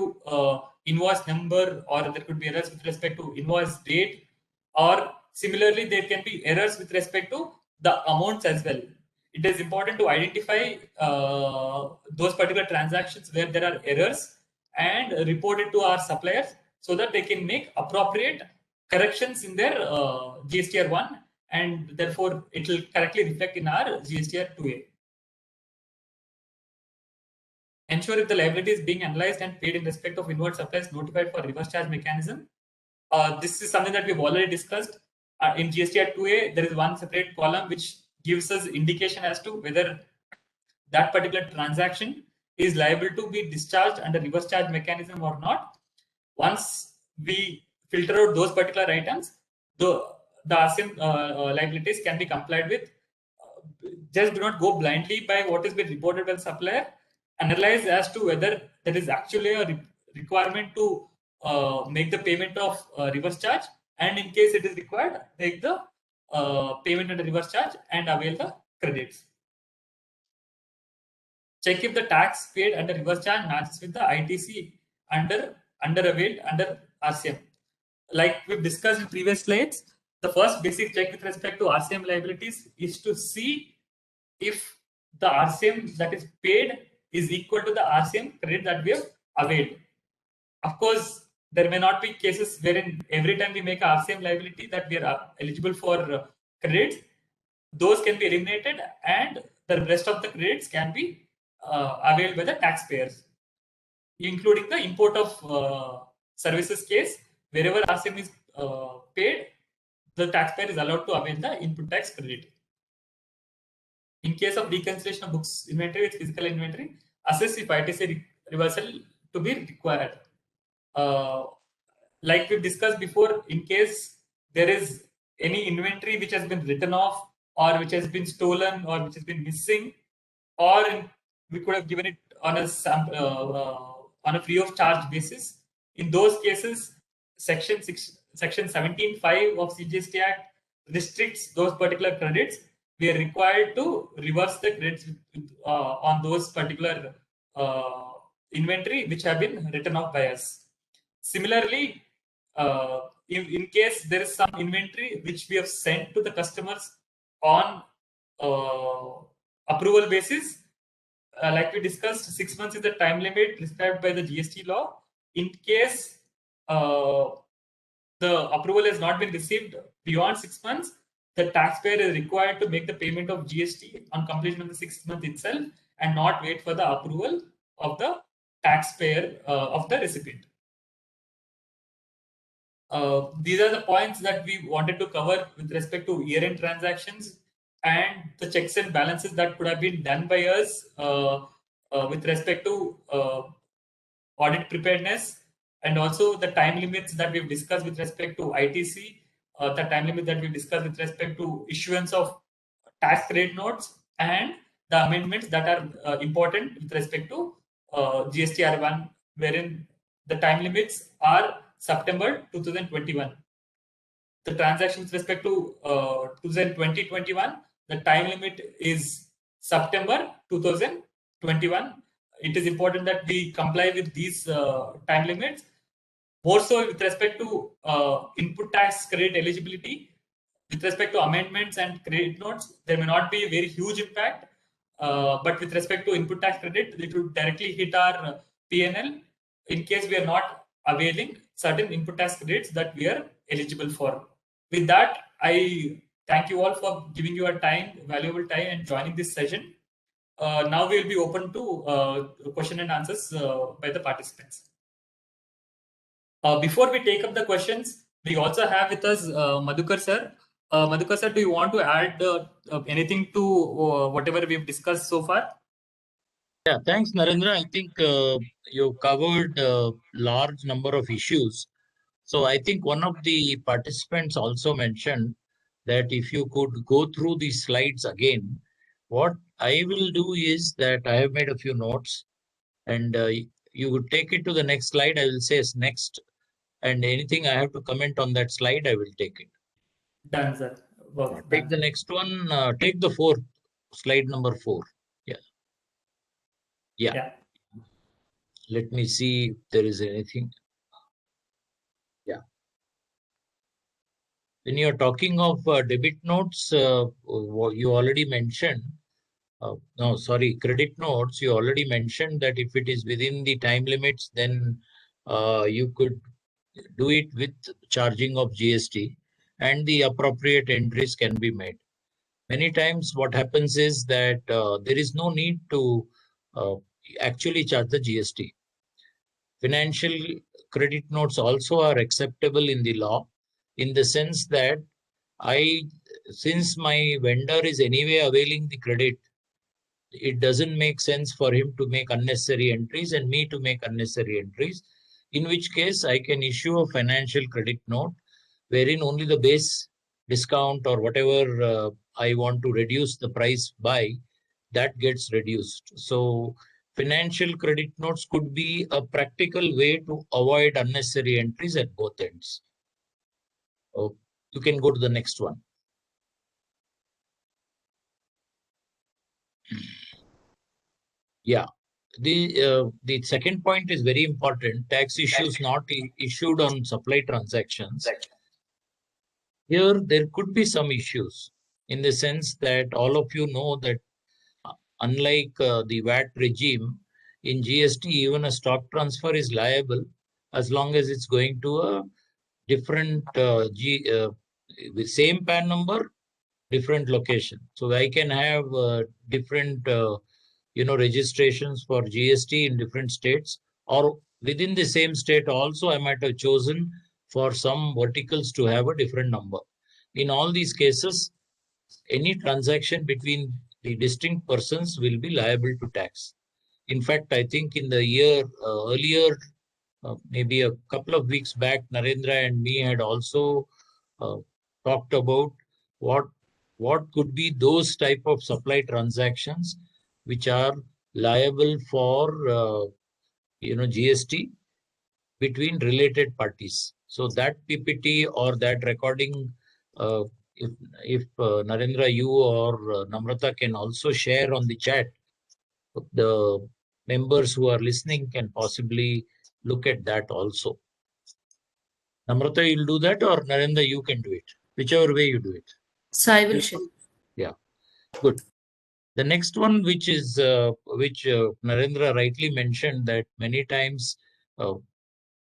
invoice number, or there could be errors with respect to invoice date, or similarly, there can be errors with respect to the amounts as well. It is important to identify those particular transactions where there are errors and report it to our suppliers so that they can make appropriate corrections in their GSTR 1, and therefore it will correctly reflect in our GSTR 2A. Ensure if the liability is being analyzed and paid in respect of inward supplies notified for reverse charge mechanism. This is something that we've already discussed. In GSTR 2A, there is one separate column which gives us indication as to whether that particular transaction is liable to be discharged under reverse charge mechanism or not. Once we filter out those particular items, the RCM liabilities can be complied with. Just do not go blindly by what has been reported by the supplier. Analyze as to whether there is actually a requirement to make the payment of reverse charge, and in case it is required, take the payment under reverse charge and avail the credits. Check if the tax paid under reverse charge matches with the ITC under availed under RCM. Like we've discussed in previous slides, the first basic check with respect to RCM liabilities is to see if the RCM that is paid is equal to the RCM credit that we have availed. Of course, there may not be cases wherein every time we make a RCM liability that we are eligible for credits. Those can be eliminated, and the rest of the credits can be availed by the taxpayers, including the import of services case. Wherever RCM is paid, the taxpayer is allowed to avail the input tax credit. In case of reconciliation of books inventory with physical inventory, assess if ITC reversal to be required. Like we discussed before, in case there is any inventory which has been written off, or which has been stolen, or which has been missing, or we could have given it on a free of charge basis. In those cases, Section 17(5) of CGST Act restricts those particular credits. We are required to reverse the credits on those particular inventory which have been written off by us. Similarly, in case there is some inventory which we have sent to the customers on approval basis, like we discussed, 6 months is the time limit prescribed by the GST law. In case the approval has not been received beyond 6 months, the taxpayer is required to make the payment of GST on completion of the 6th month itself, and not wait for the approval of the taxpayer of the recipient. These are the points that we wanted to cover with respect to year-end transactions and the checks and balances that could have been done by us with respect to audit preparedness, and also the time limits that we've discussed with respect to ITC, the time limit that we discussed with respect to issuance of tax credit notes, and the amendments that are important with respect to GSTR 1, wherein the time limits are September 2021. The transaction with respect to 2020-21, the time limit is September 2021. It is important that we comply with these time limits. More so with respect to input tax credit eligibility, with respect to amendments and credit notes, there may not be a very huge impact. But with respect to input tax credit, it will directly hit our P&L in case we are not availing certain input tax credits that we are eligible for. With that, I thank you all for giving your time, valuable time, and joining this session. Now we will be open to question and answers by the participants. Before we take up the questions, we also have with us Madhukar sir, Madhukar sir, do you want to add anything to whatever we've discussed so far? Yeah, thanks, Narendra. I think you covered a large number of issues. So I think one of the participants also mentioned that if you could go through the slides again, what I will do is that I have made a few notes, and you would take it to the next slide. I will say as next, and anything I have to comment on that slide, I will take it. Done, sir. Work Take the done. next one. Take the fourth, slide number 4. Yeah. Yeah. Let me see if there is anything. Yeah. When you're talking of debit notes, you already mentioned, no, sorry, credit notes, you already mentioned that if it is within the time limits, then you could do it with charging of GST and the appropriate entries can be made. Many times what happens is that there is no need to actually charge the GST. Financial credit notes also are acceptable in the law in the sense that since my vendor is anyway availing the credit, it doesn't make sense for him to make unnecessary entries and me to make unnecessary entries, in which case I can issue a financial credit note wherein only the base discount or whatever I want to reduce the price by, that gets reduced. So financial credit notes could be a practical way to avoid unnecessary entries at both ends. Oh, you can go to the next one. Yeah. The second point is very important. Tax issues not issued on supply transactions. Here, there could be some issues in the sense that all of you know that unlike the VAT regime, in GST, even a stock transfer is liable as long as it's going to a different with same PAN number, different location. So I can have different registrations for GST in different states, or within the same state also I might have chosen for some verticals to have a different number. In all these cases, any transaction between the distinct persons will be liable to tax. In fact, I think in the year earlier, maybe a couple of weeks back, Narendra and me had also talked about what could be those type of supply transactions which are liable for GST between related parties. So that PPT or that recording, if Narendra, you or Namrata can also share on the chat, the members who are listening can possibly look at that also. Namrata, you'll do that, or Narendra, you can do it, whichever way you do it. So I will share. Yeah, good. The next one, which is which Narendra rightly mentioned, that many times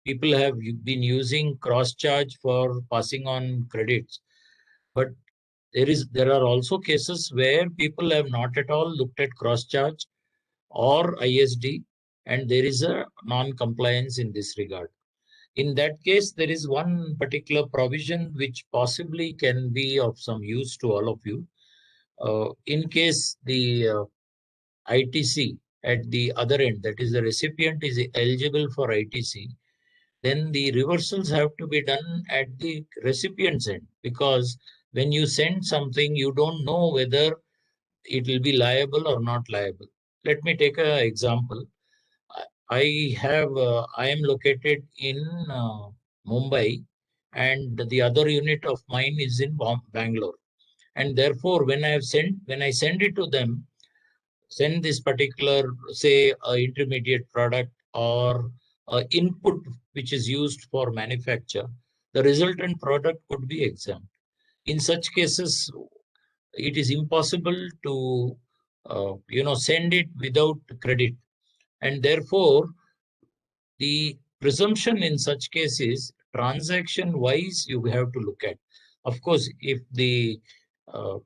people have been using cross charge for passing on credits, but there are also cases where people have not at all looked at cross charge or ISD, and there is a non-compliance in this regard. In that case, there is one particular provision which possibly can be of some use to all of you. In case the ITC at the other end, that is the recipient is eligible for ITC, then the reversals have to be done at the recipient's end, because when you send something, you don't know whether it will be liable or not liable. Let me take an example. I am located in Mumbai, and the other unit of mine is in Bangalore. And therefore, when I send it to them, send this particular, say, intermediate product or input which is used for manufacture, the resultant product could be exempt. In such cases, it is impossible to send it without credit, and therefore the presumption in such cases, transaction wise, you have to look at. Of course, if the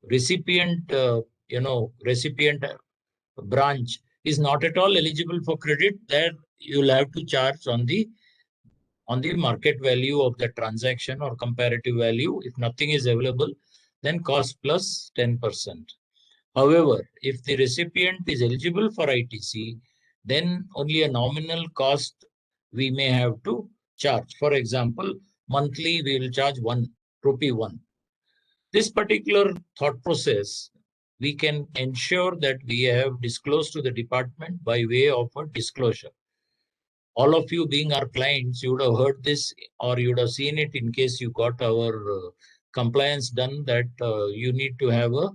recipient branch is not at all eligible for credit, that you'll have to charge on the market value of the transaction or comparative value. If nothing is available, then cost plus 10%. However, if the recipient is eligible for ITC, then only a nominal cost we may have to charge. For example, monthly we will charge rupee 1. This particular thought process, we can ensure that we have disclosed to the department by way of a disclosure. All of you being our clients, you would have heard this or you would have seen it in case you got our compliance done, that you need to have a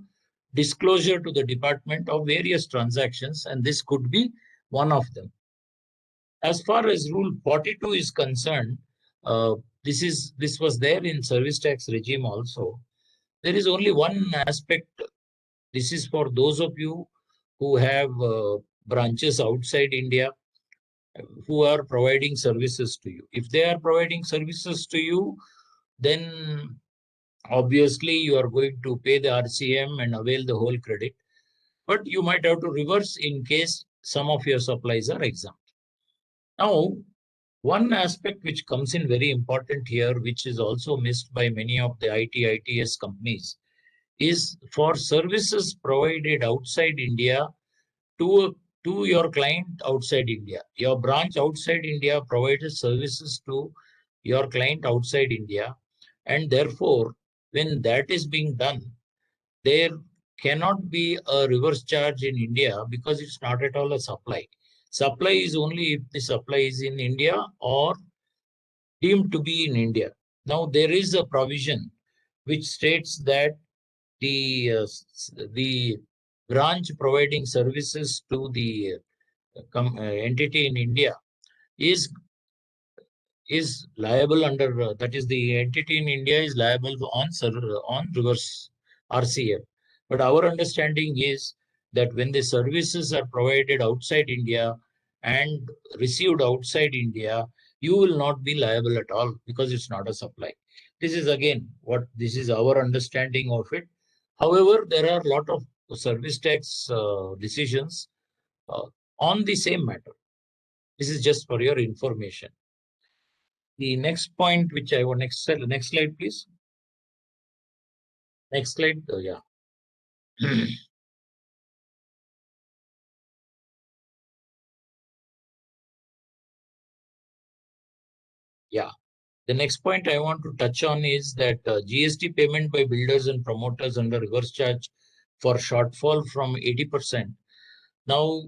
disclosure to the department of various transactions, and this could be one of them. As far as Rule 42 is concerned, this was there in service tax regime also. There is only one aspect. This is for those of you who have branches outside India, who are providing services to you. If they are providing services to you, then obviously you are going to pay the RCM and avail the whole credit. But you might have to reverse in case some of your supplies are exempt. Now, one aspect which comes in very important here, which is also missed by many of the ITS companies, is for services provided outside India to your client outside India. Your branch outside India provides services to your client outside India, and therefore, when that is being done, there cannot be a reverse charge in India because it's not at all a supply. Supply is only if the supply is in India or deemed to be in India. Now, there is a provision which states that the branch providing services to the entity in India is liable under that is, the entity in India is liable on reverse RCM. But our understanding is that when the services are provided outside India and received outside India, you will not be liable at all because it's not a supply. This is again this is our understanding of it. However, there are a lot of service tax decisions on the same matter. This is just for your information. The next point, which I want next slide, please. Next slide. Yeah. Yeah. The next point I want to touch on is that GST payment by builders and promoters under reverse charge for shortfall from 80%. Now,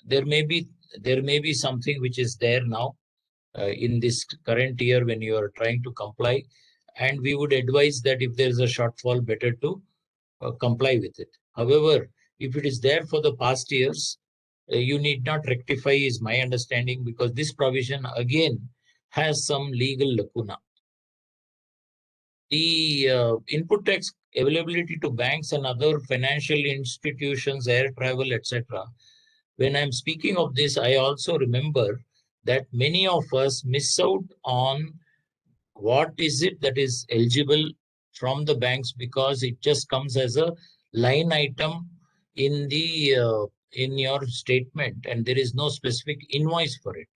there may be something which is there now in this current year when you are trying to comply, and we would advise that if there is a shortfall, better to comply with it. However, if it is there for the past years, you need not rectify, is my understanding, because this provision again has some legal lacuna. The input tax availability to banks and other financial institutions, air travel, etc. When I'm speaking of this, I also remember that many of us miss out on what is it that is eligible from the banks because it just comes as a line item in your statement, and there is no specific invoice for it.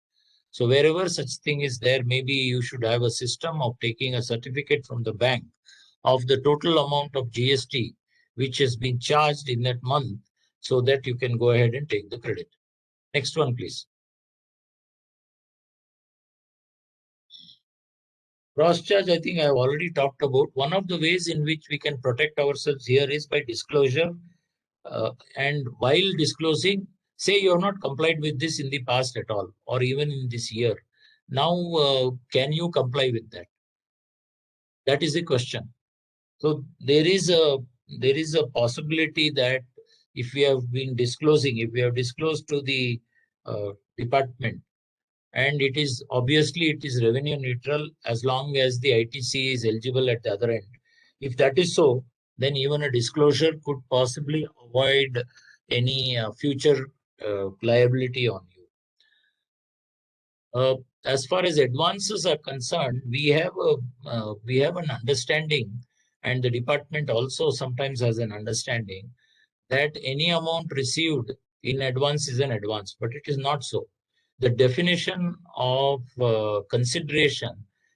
So wherever such thing is there, maybe you should have a system of taking a certificate from the bank of the total amount of GST which has been charged in that month, so that you can go ahead and take the credit. Next one, please. Cross charge, I think I have already talked about. One of the ways in which we can protect ourselves here is by disclosure. And while disclosing, say you have not complied with this in the past at all, or even in this year. Now, can you comply with that? That is the question. So there is a possibility that if we have been disclosing, if we have disclosed to the department, and it is revenue neutral as long as the ITC is eligible at the other end. If that is so, then even a disclosure could possibly avoid any future liability on you. As far as advances are concerned, we have an understanding, and the department also sometimes has an understanding that any amount received in advance is an advance, but it is not so. The definition of consideration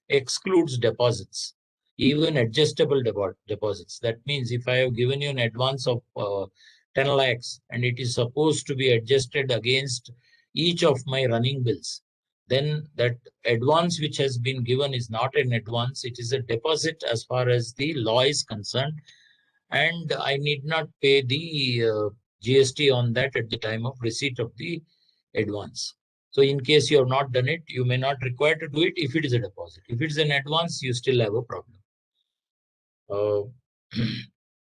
excludes deposits. even adjustable deposits. That means if I have given you an advance of 10 lakhs and it is supposed to be adjusted against each of my running bills, then that advance which has been given is not an advance, it is a deposit as far as the law is concerned, and I need not pay the GST on that at the time of receipt of the advance. So in case you have not done it, you may not require to do it if it is a deposit. If it is an advance, you still have a problem.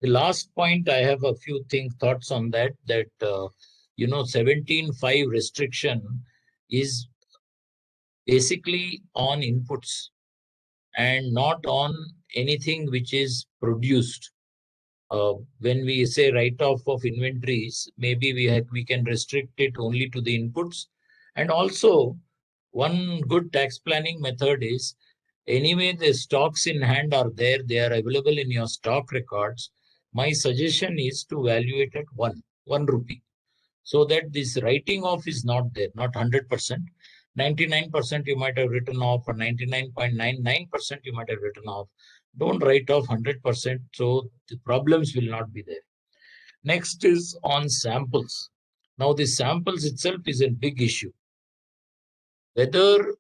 The last point, I have a few thoughts on that, 17.5 restriction is basically on inputs and not on anything which is produced. When we say write-off of inventories, maybe we can restrict it only to the inputs. And also, one good tax planning method is, anyway, the stocks in hand are there, they are available in your stock records. My suggestion is to value it at 1 rupee, so that this writing off is not there, not 100%. 99% you might have written off, or 99.99% you might have written off. Don't write off 100%, so the problems will not be there. Next is on samples. Now, the samples itself is a big issue. Whether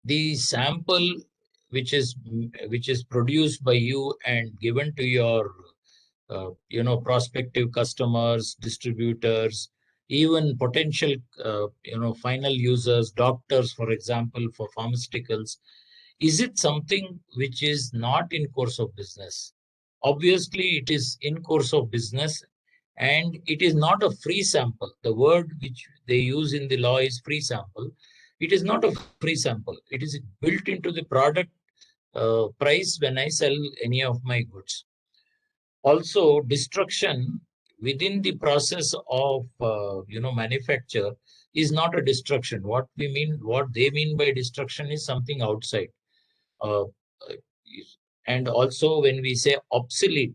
the sample which is produced by you and given to your prospective customers, distributors, even potential final users, doctors, for example, for pharmaceuticals, is it something which is not in course of business? Obviously it is in course of business, and it is not a free sample. The word which they use in the law is free sample. It is not a free sample. It is built into the product price when I sell any of my goods. Also, destruction within the process of manufacture is not a destruction. What they mean by destruction is something outside. Uh, and also, when we say obsolete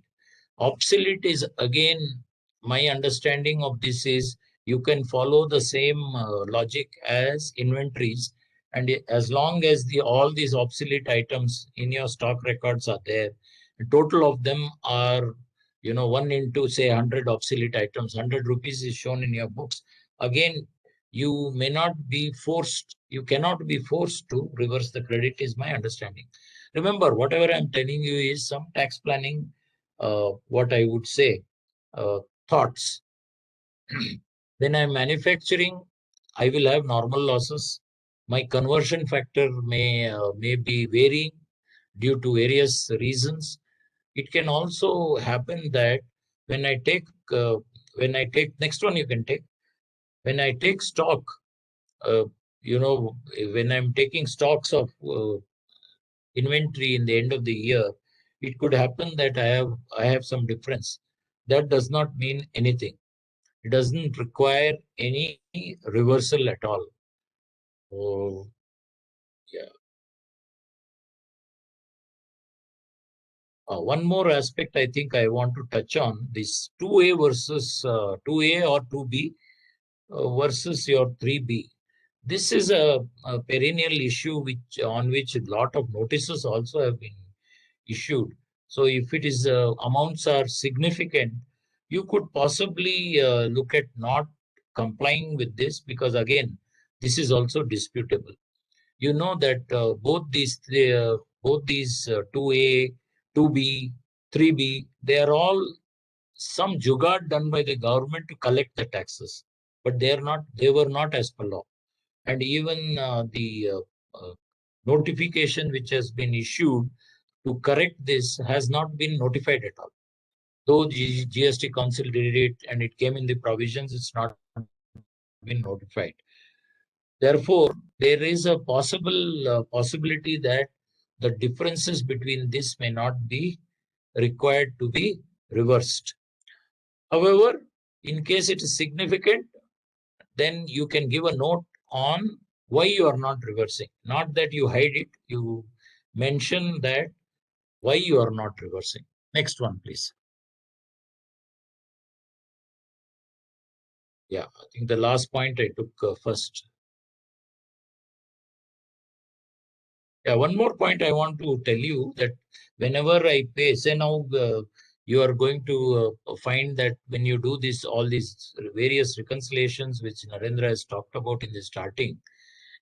is, again, my understanding of this is, you can follow the same logic as inventories, and as long as all these obsolete items in your stock records are there, the total of them are 1 into, say, 100 obsolete items, 100 rupees is shown in your books. Again, you cannot be forced to reverse the credit, is my understanding. Remember, whatever I'm telling you is some tax planning, what I would say, thoughts. When I'm manufacturing, I will have normal losses. My conversion factor may be varying due to various reasons. It can also happen that when I take next one, you can take, when I take stock, when I'm taking stocks of inventory in the end of the year, it could happen that I have some difference. That does not mean anything. It doesn't require any reversal at all. Oh, yeah. One more aspect I think I want to touch on, this 2A versus 2A or 2B versus your 3B. This is a perennial issue on which a lot of notices also have been issued. So if it is amounts are significant, you could possibly look at not complying with this, because again, this is also disputable. You know that both these 2A, 2B, 3B, they are all some jugaad done by the government to collect the taxes, but they were not as per law. And even the notification which has been issued to correct this has not been notified at all. Though GST Council did it and it came in the provisions, it's not been notified. Therefore, there is a possibility that the differences between this may not be required to be reversed. However, in case it is significant, then you can give a note on why you are not reversing. Not that you hide it, you mention that why you are not reversing. Next one, please. Yeah, I think the last point I took first. Yeah, one more point I want to tell you that whenever I pay, say now you are going to find that when you do this, all these various reconciliations which Narendra has talked about in the starting,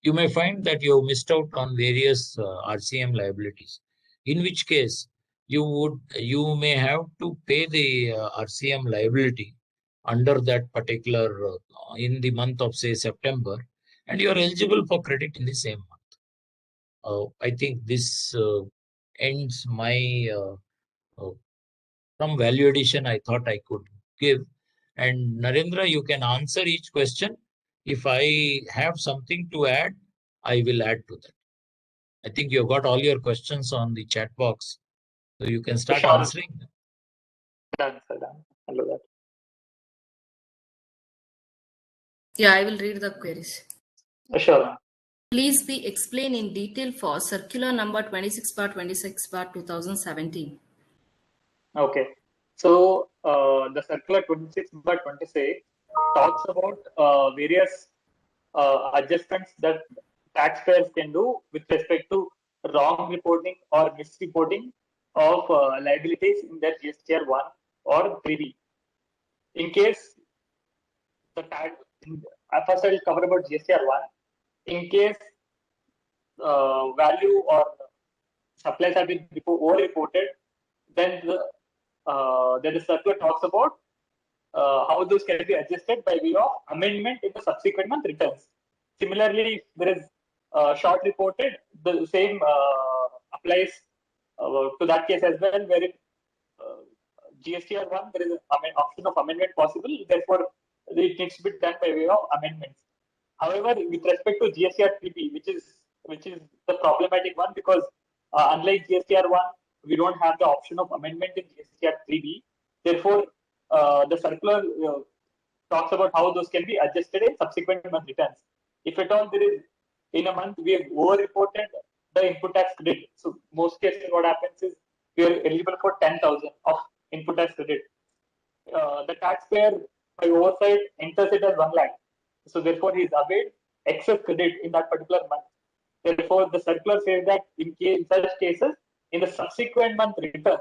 you may find that you have missed out on various RCM liabilities. In which case, you may have to pay the RCM liability under that particular in the month of say September, and you are eligible for credit in the same month. I think this ends my some value addition I thought I could give. And Narendra, you can answer each question. If I have something to add, I will add to that. I think you've got all your questions on the chat box, so you can start Sure. answering them. Done, sir. Done. I'll do that. Yeah, I will read the queries. Sure. Please be explained in detail for circular number 26/26/2017. Okay. So the circular 26/26 talks about various adjustments that taxpayers can do with respect to wrong reporting or misreporting of liabilities in their GSTR 1 or 3B. In case the tax, first I will cover about GSTR 1. In case value or supplies have been over-reported, then the circular talks about how those can be adjusted by way of amendment in the subsequent month returns. Similarly, if there is short reported, the same applies to that case as well, wherein GSTR 1, there is an option of amendment possible, therefore it needs to be done by way of amendments. However, with respect to GSTR 3B, which is the problematic one, because unlike GSTR 1, we don't have the option of amendment in GSTR 3B. Therefore, the circular talks about how those can be adjusted in subsequent month returns. If at all there is in a month we have over-reported the input tax credit, so most cases what happens is we are eligible for 10,000 of input tax credit. The taxpayer by oversight enters it as 1 lakh. So therefore he is availed excess credit in that particular month. Therefore, the circular says that in such cases, in the subsequent month return,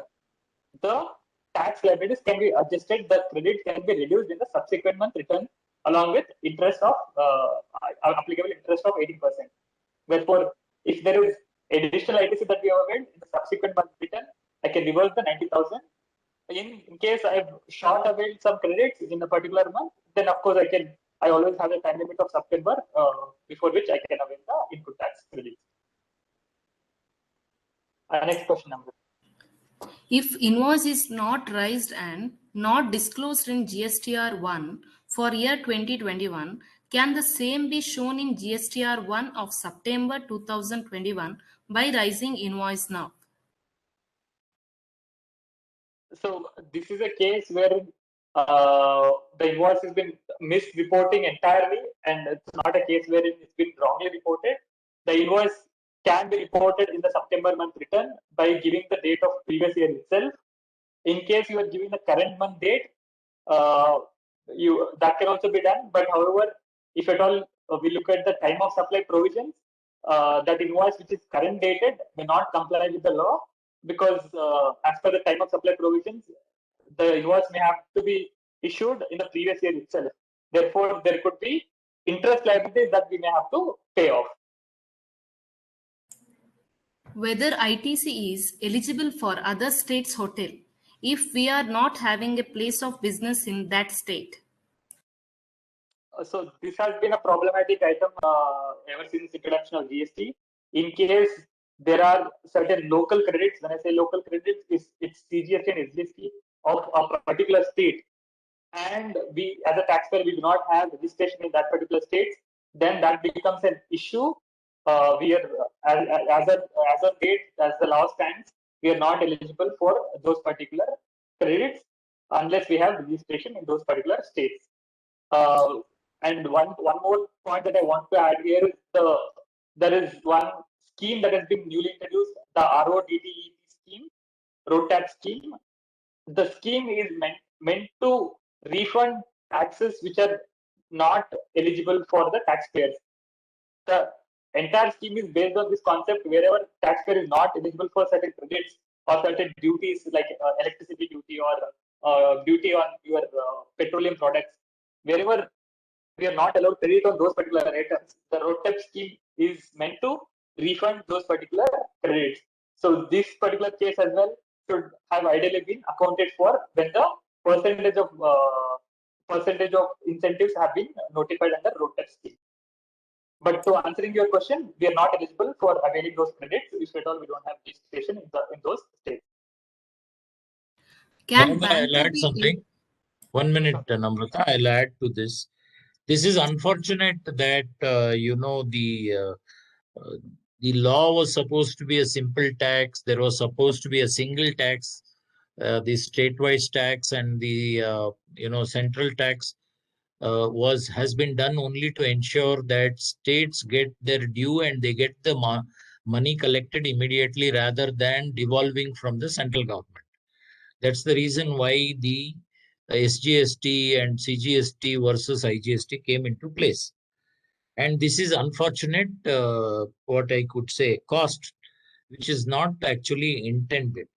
the tax liabilities can be adjusted, the credit can be reduced in the subsequent month return along with interest of applicable interest of 18%. Therefore, if there is additional ITC that we have availed in the subsequent month return, I can reverse the 90,000. In case I've short availed some credits in a particular month, then of course I always have a time limit of September before which I can avail the input tax credits. Next question number. If invoice is not raised and not disclosed in GSTR 1 for year 2021, can the same be shown in GSTR 1 of September 2021 by raising invoice now? So this is a case where the invoice has been misreporting entirely, and it's not a case where it's been wrongly reported. The invoice can be reported in the September month return by giving the date of previous year itself. In case you are giving the current month date, that can also be done. But however, if at all we look at the time of supply provisions, that invoice which is current dated may not comply with the law, because as per the time of supply provisions, the invoice may have to be issued in the previous year itself. Therefore, there could be interest liabilities that we may have to pay off. Whether ITC is eligible for other states' hotel if we are not having a place of business in that state. So this has been a problematic item ever since introduction of GST. In case there are certain local credits, when I say local credits, it's CGST and SGST of a particular state, and we as a taxpayer we do not have registration in that particular state, then that becomes an issue. We are as a date, as the law stands, we are not eligible for those particular credits unless we have registration in those particular states. And one more point that I want to add here is there is one scheme that has been newly introduced, the RODTEP scheme, road tax scheme. The scheme is meant to refund taxes which are not eligible for the taxpayers. entire scheme is based on this concept wherever taxpayer is not eligible for certain credits or certain duties like electricity duty or duty on your petroleum products, wherever we are not allowed credit on those particular items, the road tax scheme is meant to refund those particular credits. So this particular case as well should have ideally been accounted for when the percentage of incentives have been notified under road tax scheme. But to answering your question, we are not eligible for availing those credits if at all we don't have registration in those states. Can Namrata, I'll banker add be something. 1 minute, Namrata. I'll add to this. This is unfortunate that the law was supposed to be a simple tax. There was supposed to be a single tax, the state-wise tax and the central tax has been done only to ensure that states get their due and they get the money collected immediately rather than devolving from the central government. That's the reason why the SGST and CGST versus IGST came into place. And this is unfortunate, what I could say, cost, which is not actually intended.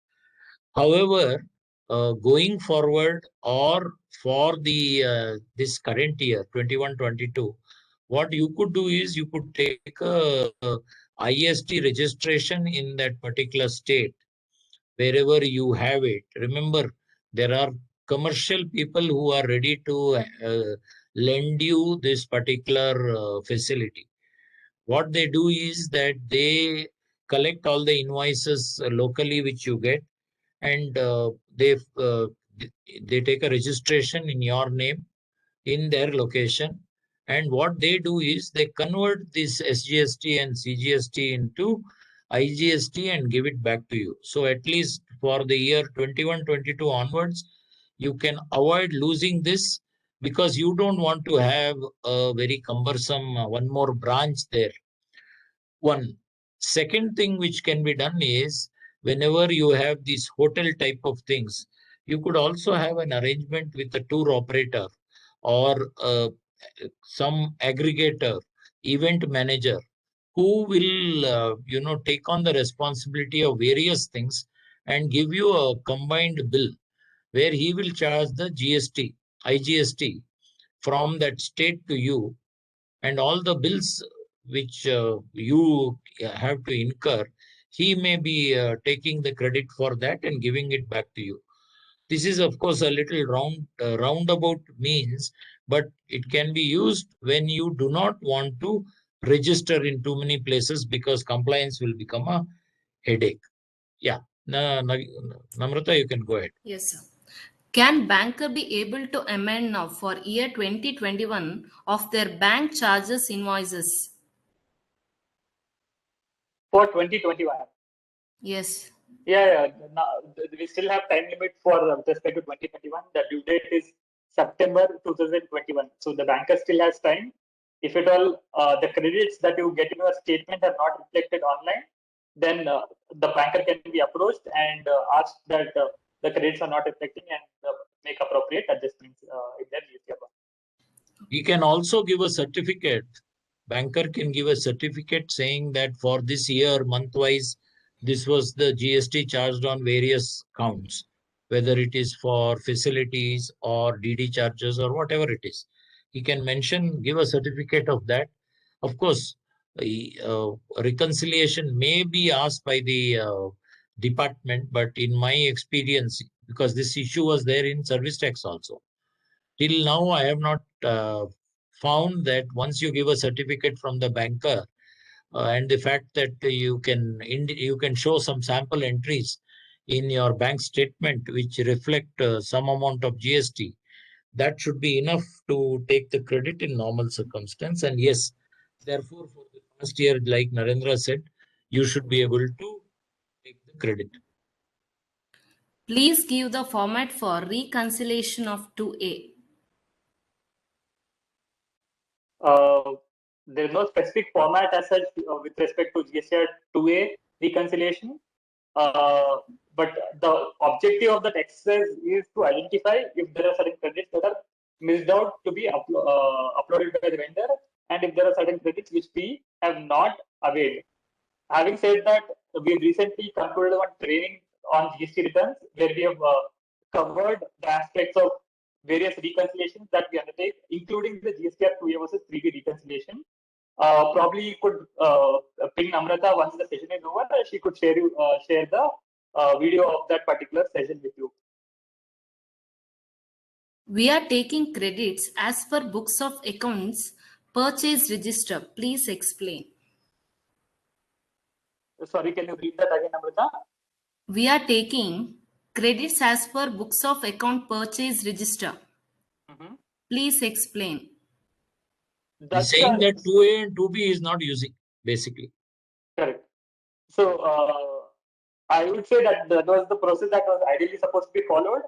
However, going forward or for the this current year, 21-22, what you could do is you could take a IST registration in that particular state wherever you have it. Remember, there are commercial people who are ready to lend you this particular facility. What they do is that they collect all the invoices locally which you get, and they take a registration in your name in their location. And what they do is they convert this SGST and CGST into IGST and give it back to you. So at least for the year 21-22 onwards, you can avoid losing this because you don't want to have a very cumbersome one more branch there. One second thing which can be done is whenever you have these hotel type of things, you could also have an arrangement with a tour operator or some aggregator, event manager, who will take on the responsibility of various things and give you a combined bill where he will charge the GST, IGST from that state to you, and all the bills which you have to incur, he may be taking the credit for that and giving it back to you. This is, of course, a little roundabout means, but it can be used when you do not want to register in too many places because compliance will become a headache. Yeah. Namrata, you can go ahead. Yes, sir. Can banker be able to amend now for year 2021 of their bank charges invoices? For 2021. Yes. Yeah. Now, we still have time limit for with respect to 2021. The due date is September 2021. So the banker still has time. If at all the credits that you get in your statement are not reflected online, then the banker can be approached and asked that the credits are not reflecting and make appropriate adjustments in their GST account. He can also give a certificate. Banker can give a certificate saying that for this year, month-wise, this was the GST charged on various counts, whether it is for facilities or DD charges or whatever it is. He can give a certificate of that. Of course, reconciliation may be asked by the department, but in my experience, because this issue was there in service tax also, till now I have not found that once you give a certificate from the banker and the fact that you can show some sample entries in your bank statement which reflect some amount of GST, that should be enough to take the credit in normal circumstance. And yes, therefore, for the past year, like Narendra said, you should be able to take the credit. Please give the format for reconciliation of 2A. There is no specific format as such with respect to GST 2A reconciliation. But the objective of that exercise is to identify if there are certain credits that are missed out to be uploaded by the vendor and if there are certain credits which we have not availed. Having said that, we have recently concluded one training on GST returns where we have covered the aspects of various reconciliations that we undertake, including the GSTR 2A versus 3B reconciliation. Probably you could ping Namrata once the session is over. She could share the video of that particular session with you. We are taking credits as per books of accounts purchase register. Please explain. Sorry, can you read that again, Namrata? We are taking credits as per books of account purchase register. Please explain. He's That's saying that 2A and 2B is not using, basically. correct. So I would say that was the process that was ideally supposed to be followed.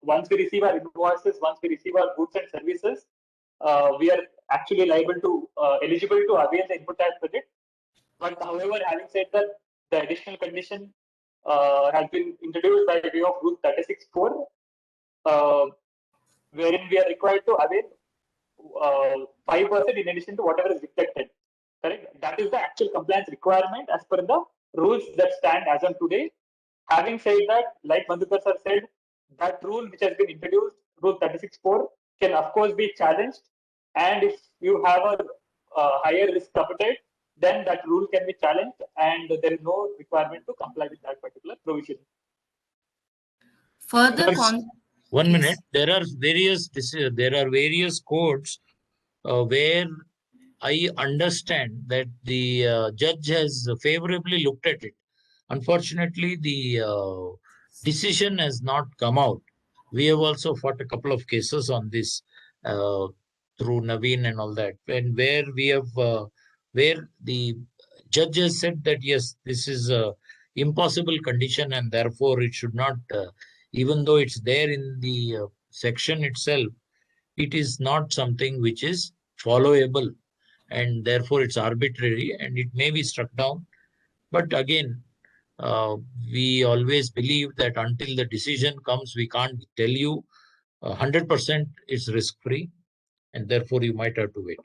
Once we receive our invoices, once we receive our goods and services, we are actually liable to eligible to avail the input tax credit. But however, having said that, the additional condition has been introduced by way of Rule 36(4), wherein we are required to avail 5% in addition to whatever is reflected. Correct? That is the actual compliance requirement as per the rules that stand as on today. Having said that, like Madhukar sir said, that rule which has been introduced, Rule 36(4), can of course be challenged. And if you have a higher risk appetite, then that rule can be challenged, and there is no requirement to comply with that particular provision. Further, One Yes. minute. There are various codes where I understand that the judge has favorably looked at it. Unfortunately, the decision has not come out. We have also fought a couple of cases on this through Naveen and all that, and where we have where the judge has said that yes, this is a impossible condition, and therefore it should not, even though it's there in the section itself, it is not something which is followable, and therefore it's arbitrary and it may be struck down. But again, we always believe that until the decision comes, we can't tell you 100% it's risk-free, and therefore you might have to wait.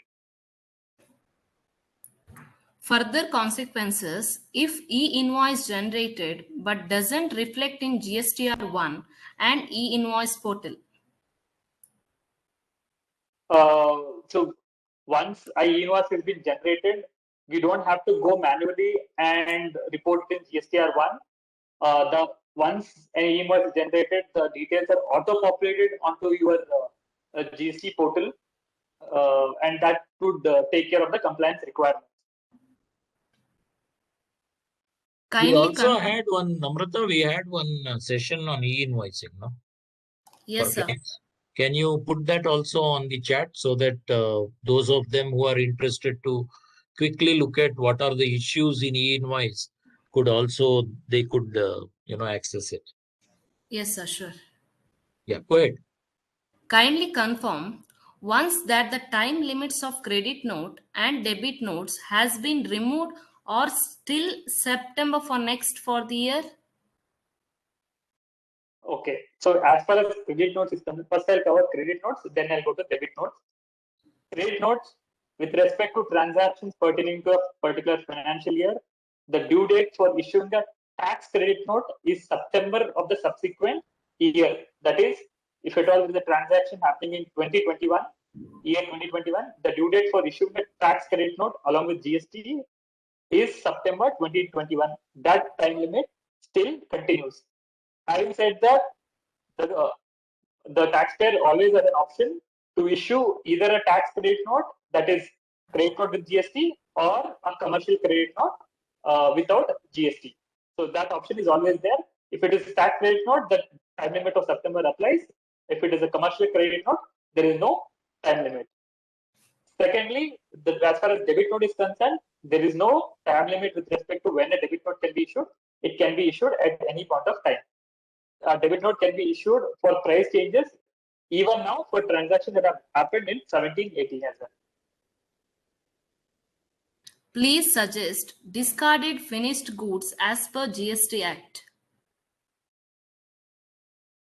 Further consequences if e-invoice generated but doesn't reflect in GSTR1 and e-invoice portal. So once a invoice has been generated, we don't have to go manually and report it in GSTR1. Once an invoice is generated, the details are auto-populated onto your GST portal, and that would take care of the compliance requirements. We also had one, Namrata, we had one session on e-invoicing, no? Yes, sir. Can you put that also on the chat so that those of them who are interested to quickly look at what are the issues in e-invoice could also, they could, access it. Yes, sir, sure. Yeah, go ahead. Kindly confirm once that the time limits of credit note and debit notes has been removed or still September for next for the year. Okay, so as far as credit notes is concerned, first I'll cover credit notes, then I'll go to debit notes. Credit notes, with respect to transactions pertaining to a particular financial year, the due date for issuing a tax credit note is September of the subsequent year. That is, if at all there is a transaction happening in 2021, year 2021, the due date for issuing a tax credit note along with GST is September 2021. That time limit still continues. Having said that, the taxpayer always has an option to issue either a tax credit note, that is credit note with GST, or a commercial credit note without GST. So that option is always there. If it is a tax credit note, the time limit of September applies. If it is a commercial credit note, there is no time limit. Secondly, as far as debit note is concerned, there is no time limit with respect to when a debit note can be issued. It can be issued at any point of time. A debit note can be issued for price changes even now for transactions that have happened in 17-18 as well. Please suggest discarded finished goods as per GST Act.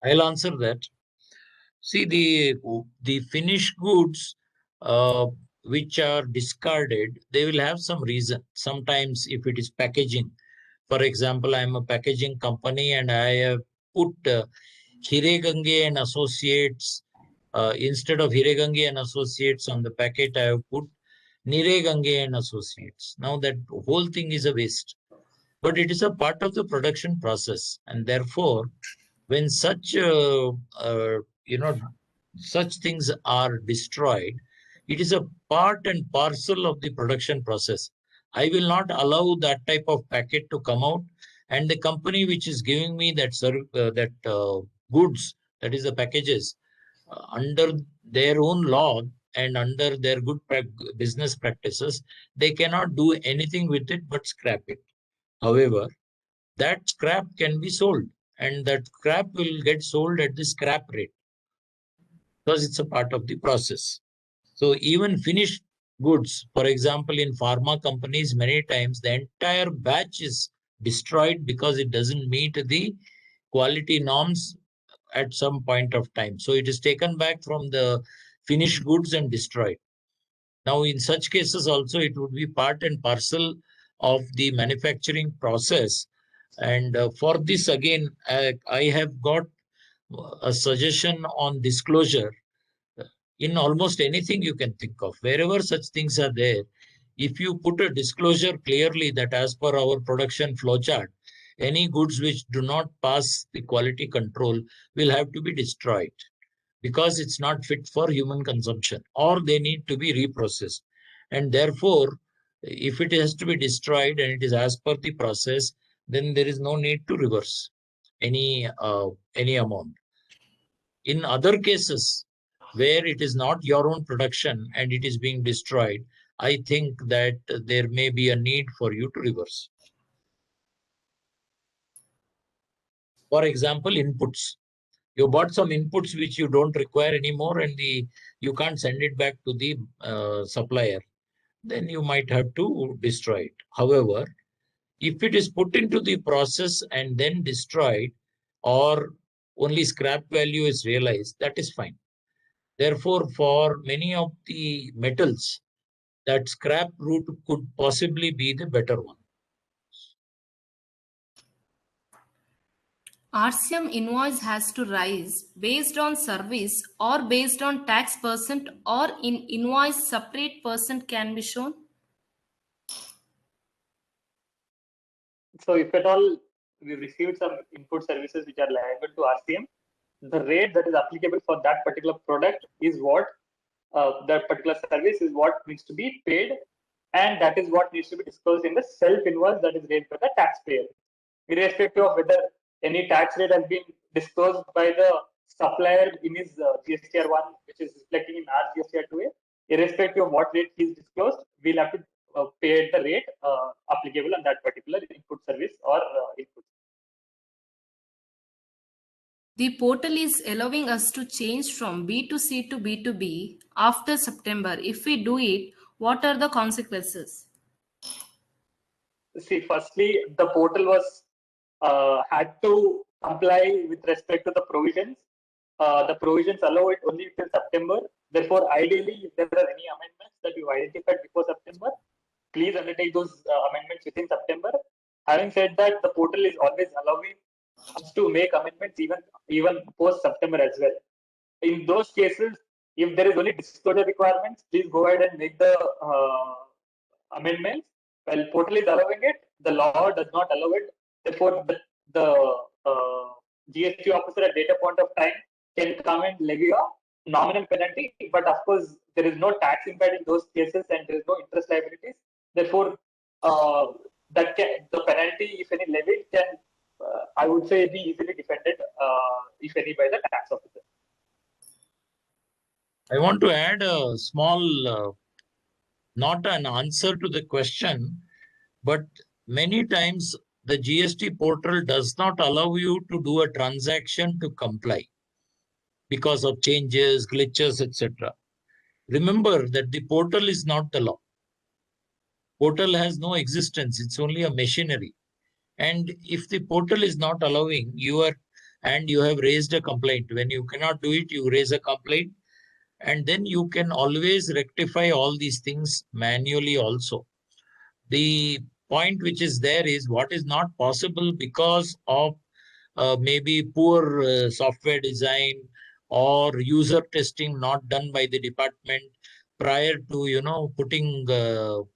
I'll answer that. See, the finished goods, which are discarded, they will have some reason. Sometimes if it is packaging, for example, I am a packaging company and I have put Hiregange and Associates, instead of Hiregange and Associates on the packet, I have put Niregange and Associates. Now that whole thing is a waste, but it is a part of the production process, and therefore, when such such things are destroyed, it is a part and parcel of the production process. I will not allow that type of packet to come out, and the company which is giving me that goods, that is the packages, under their own law and under their good business practices, they cannot do anything with it but scrap it. However, that scrap can be sold, and that scrap will get sold at the scrap rate because it's a part of the process. So even finished goods, for example, in pharma companies, many times the entire batch is destroyed because it doesn't meet the quality norms at some point of time. So it is taken back from the finished goods and destroyed. Now, in such cases also, it would be part and parcel of the manufacturing process. And for this, again, I have got a suggestion on disclosure. In almost anything you can think of, wherever such things are there, if you put a disclosure clearly that as per our production flowchart, any goods which do not pass the quality control will have to be destroyed because it's not fit for human consumption, or they need to be reprocessed. And therefore, if it has to be destroyed and it is as per the process, then there is no need to reverse any amount. In other cases, where it is not your own production and it is being destroyed, I think that there may be a need for you to reverse. For example, inputs. You bought some inputs which you don't require anymore, and you can't send it back to the supplier. Then you might have to destroy it. However, if it is put into the process and then destroyed, or only scrap value is realized, that is fine. Therefore, for many of the metals, that scrap route could possibly be the better one. RCM invoice has to rise based on service or based on tax percent, or in invoice separate percent can be shown. So if at all we received some input services which are liable to RCM, the rate that is applicable for that particular product is what that particular service is what needs to be paid, and that is what needs to be disclosed in the self-invoice that is raised by the taxpayer, irrespective of whether any tax rate has been disclosed by the supplier in his GSTR1, which is reflecting in our GSTR2A. Irrespective of what rate he is disclosed, we'll have to pay the rate applicable on that particular input service or input. The portal is allowing us to change from B2C to B2B after September. If we do it, what are the consequences? See, firstly, the portal was had to comply with respect to the provisions. The provisions allow it only till September. Therefore, ideally, if there are any amendments that you identified before September, please undertake those amendments within September. Having said that, the portal is always allowing us to make amendments even post September as well. In those cases, if there is only disclosure requirements, please go ahead and make the amendments. Well, portal is allowing it, the law does not allow it. Therefore, the GST officer at data point of time can come and levy a nominal penalty, but of course, there is no tax impact in those cases and there is no interest liabilities. Therefore, the penalty, if any levied, can I would say be easily defended, if any, by the tax officer. I want to add a small, not an answer to the question, but many times the GST portal does not allow you to do a transaction to comply because of changes, glitches, etc. Remember that the portal is not the law. Portal has no existence. It's only a machinery. And if the portal is not allowing, and you have raised a complaint. When you cannot do it, you raise a complaint. and then you can always rectify all these things manually also. The point which is there is what is not possible because of maybe poor software design or user testing not done by the department prior to putting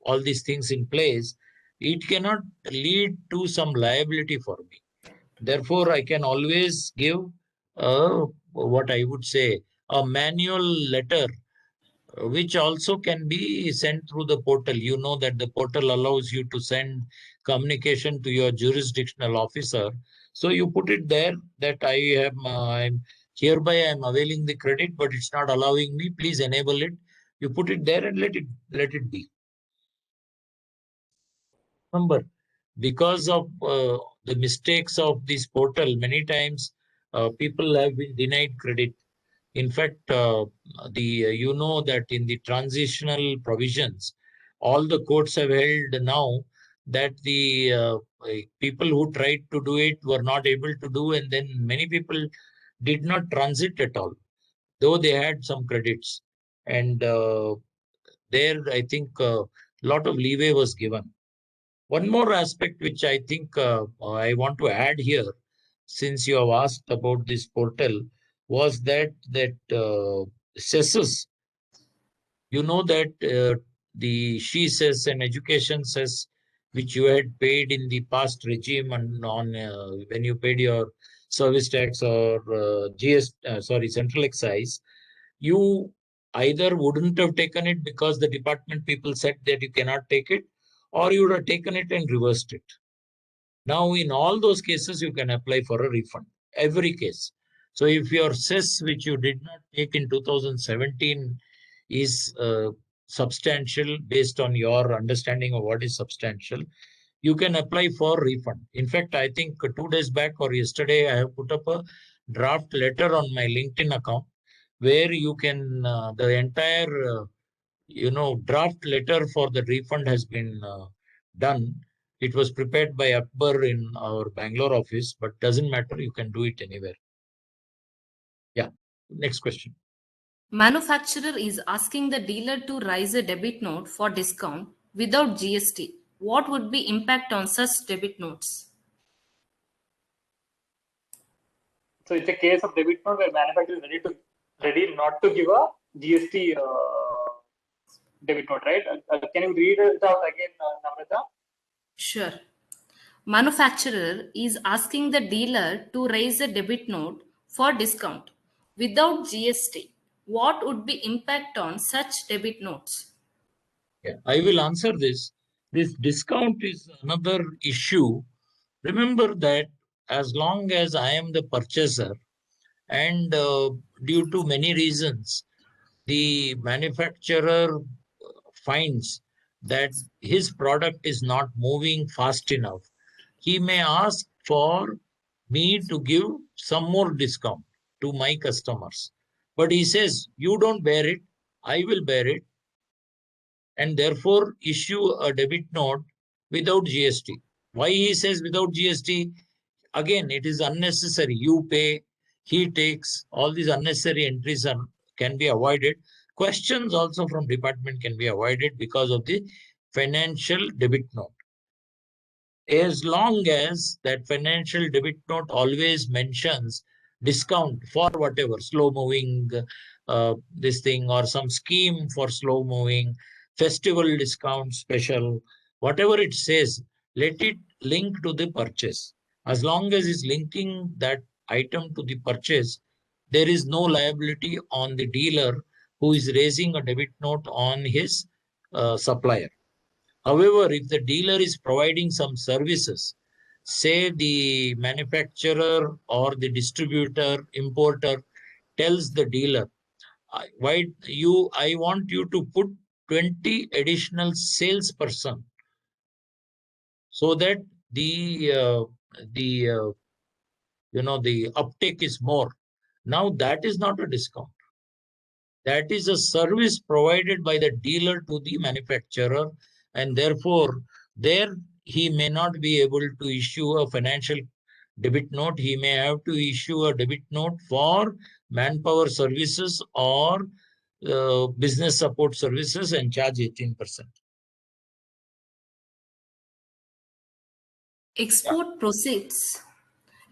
all these things in place. It cannot lead to some liability for me. Therefore, I can always give what I would say a manual letter, which also can be sent through the portal. You know that the portal allows you to send communication to your jurisdictional officer. So you put it there that I'm hereby I'm availing the credit, but it's not allowing me. Please enable it. You put it there and let it be. Remember, because of the mistakes of this portal, many times people have been denied credit. In fact, you know that in the transitional provisions, all the courts have held now that the people who tried to do it were not able to do, and then many people did not transit at all, though they had some credits. And there, I think a lot of leeway was given. One more aspect which I think I want to add here, since you have asked about this portal, was that cesses. You know that the she cess and education cess, which you had paid in the past regime and on when you paid your service tax or central excise, you either wouldn't have taken it because the department people said that you cannot take it, or you would have taken it and reversed it. Now, in all those cases, you can apply for a refund, every case. So if your cess, which you did not take in 2017, is substantial based on your understanding of what is substantial, you can apply for refund. In fact, I think 2 days back or yesterday, I have put up a draft letter on my LinkedIn account where you can, the entire, draft letter for the refund has been done. It was prepared by Akbar in our Bangalore office, but doesn't matter. You can do it anywhere. Yeah. Next question. Manufacturer is asking the dealer to raise a debit note for discount without GST. What would be impact on such debit notes? So it's a case of debit note where manufacturer is ready not to give a GST debit note, right? Can you read it out again, Namrata? Sure. Manufacturer is asking the dealer to raise a debit note for discount without GST. What would be impact on such debit notes? Yeah, I will answer this. This discount is another issue. Remember that as long as I am the purchaser and due to many reasons, the manufacturer finds that his product is not moving fast enough, he may ask for me to give some more discount to my customers. But he says, you don't bear it, I will bear it, and therefore issue a debit note without GST. Why he says without GST? Again, it is unnecessary. You pay, he takes, all these unnecessary entries can be avoided. Questions also from department can be avoided because of the financial debit note. As long as that financial debit note always mentions discount for whatever, slow moving this thing or some scheme for slow moving, festival discount special, whatever it says, let it link to the purchase. As long as it's linking that item to the purchase, there is no liability on the dealer who is raising a debit note on his supplier. However, if the dealer is providing some services, say the manufacturer or the distributor, importer tells the dealer, I want you to put 20 additional salesperson so that the uptake is more. Now that is not a discount. That is a service provided by the dealer to the manufacturer, and therefore there he may not be able to issue a financial debit note. He may have to issue a debit note for manpower services or business support services and charge 18%. Export proceeds.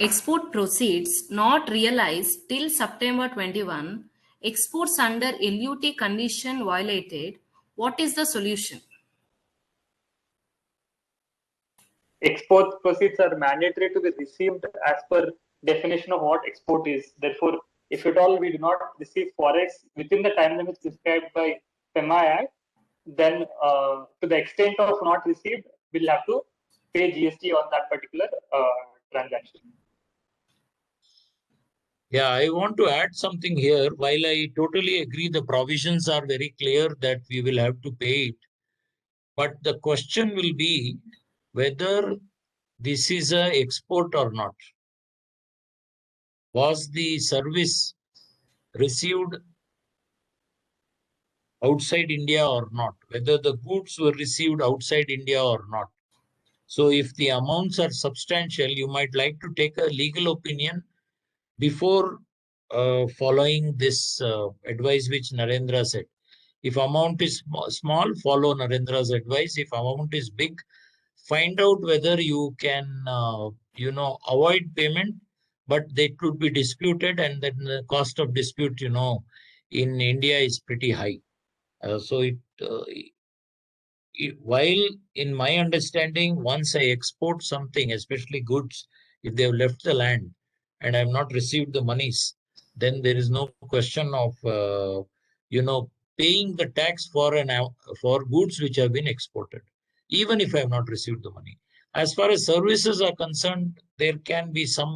Export proceeds not realized till September 21. Exports under LUT condition violated. What is the solution? Export proceeds are mandatory to be received as per definition of what export is. Therefore, if at all we do not receive forex within the time limits prescribed by FEMA Act, then to the extent of not received, we'll have to pay GST on that particular transaction. Yeah, I want to add something here. While I totally agree, the provisions are very clear that we will have to pay it. But the question will be whether this is an export or not. Was the service received outside India or not? Whether the goods were received outside India or not. So if the amounts are substantial, you might like to take a legal opinion before following this advice which Narendra said. If amount is small, follow Narendra's advice. If amount is big, find out whether you can, avoid payment, but they could be disputed, and then the cost of dispute, in India is pretty high. While in my understanding, once I export something, especially goods, if they have left the land and I have not received the monies, then there is no question of, paying the tax for goods which have been exported, even if I have not received the money. As far as services are concerned, there can be some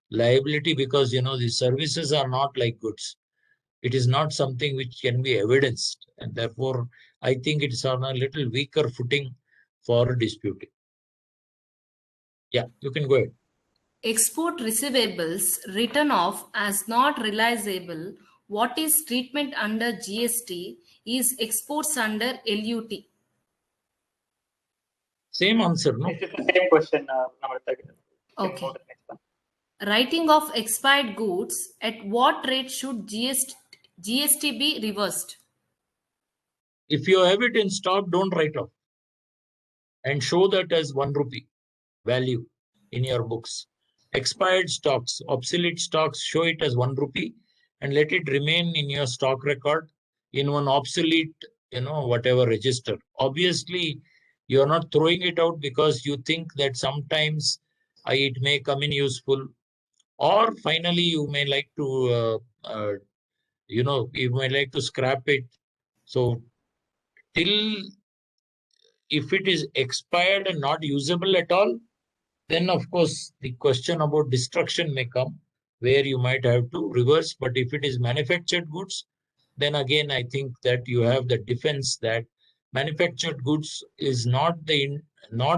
liability because, the services are not like goods. It is not something which can be evidenced, and therefore I think it's on a little weaker footing for disputing. Yeah, you can go ahead. Export receivables written off as not realizable. What is treatment under GST? Is exports under LUT? Same answer, no? This is the same question, Namrata. Okay. Writing of expired goods, at what rate should GST be reversed? If you have it in stock, don't write off and show that as 1 rupee value in your books. Expired stocks, obsolete stocks, show it as 1 rupee and let it remain in your stock record in one obsolete, whatever register. Obviously, you're not throwing it out because you think that sometimes it may come in useful, or finally you may like to, you may like to scrap it. So till if it is expired and not usable at all, then of course the question about destruction may come, where you might have to reverse. But if it is manufactured goods, then again I think that you have the defense that manufactured goods is not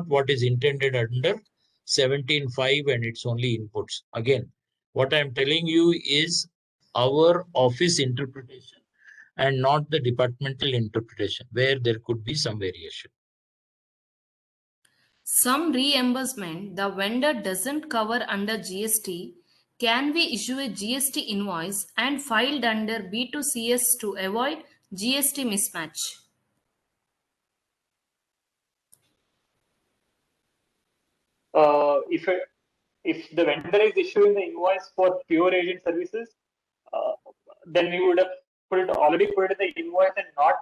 what is intended under 17(5), and it's only inputs. Again, what I'm telling you is our office interpretation and not the departmental interpretation, where there could be some variation. Some reimbursement the vendor doesn't cover under GST. Can we issue a GST invoice and filed under B2CS to avoid GST mismatch? If the vendor is issuing the invoice for pure agent services, then we would have already put it in the invoice and not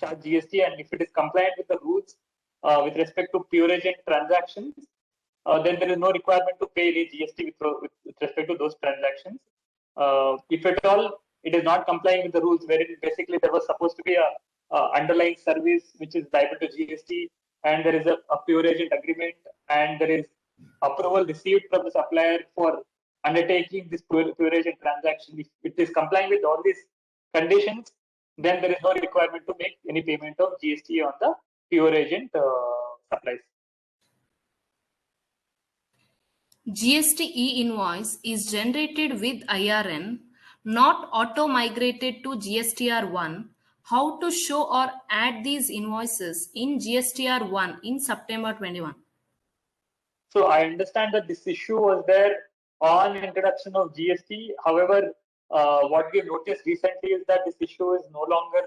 charge GST. And if it is compliant with the rules with respect to pure agent transactions, then there is no requirement to pay any GST with respect to those transactions. If at all it is not complying with the rules, wherein basically there was supposed to be a underlying service which is liable to GST, and there is a pure agent agreement, and there is approval received from the supplier for undertaking this pure agent transaction. If it is complying with all these conditions, then there is no requirement to make any payment of GST on the pure agent supplies. GST e-invoice is generated with IRN, not auto-migrated to GSTR1. How to show or add these invoices in GSTR1 in September 21? So I understand that this issue was there on introduction of GST. However, what we have noticed recently is that this issue is no longer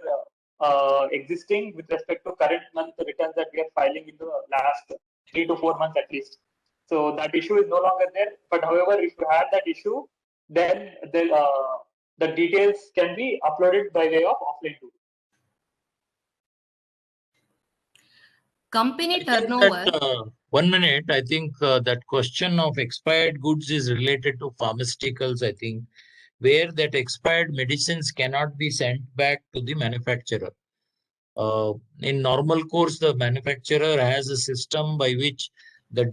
existing with respect to current month returns that we are filing in the last 3 to 4 months at least. So that issue is no longer there. But however, if you had that issue, then the details can be uploaded by way of offline tool. Company I think turnover. that, 1 minute. I think that question of expired goods is related to pharmaceuticals, I think, where that expired medicines cannot be sent back to the manufacturer. In normal course, the manufacturer has a system by which the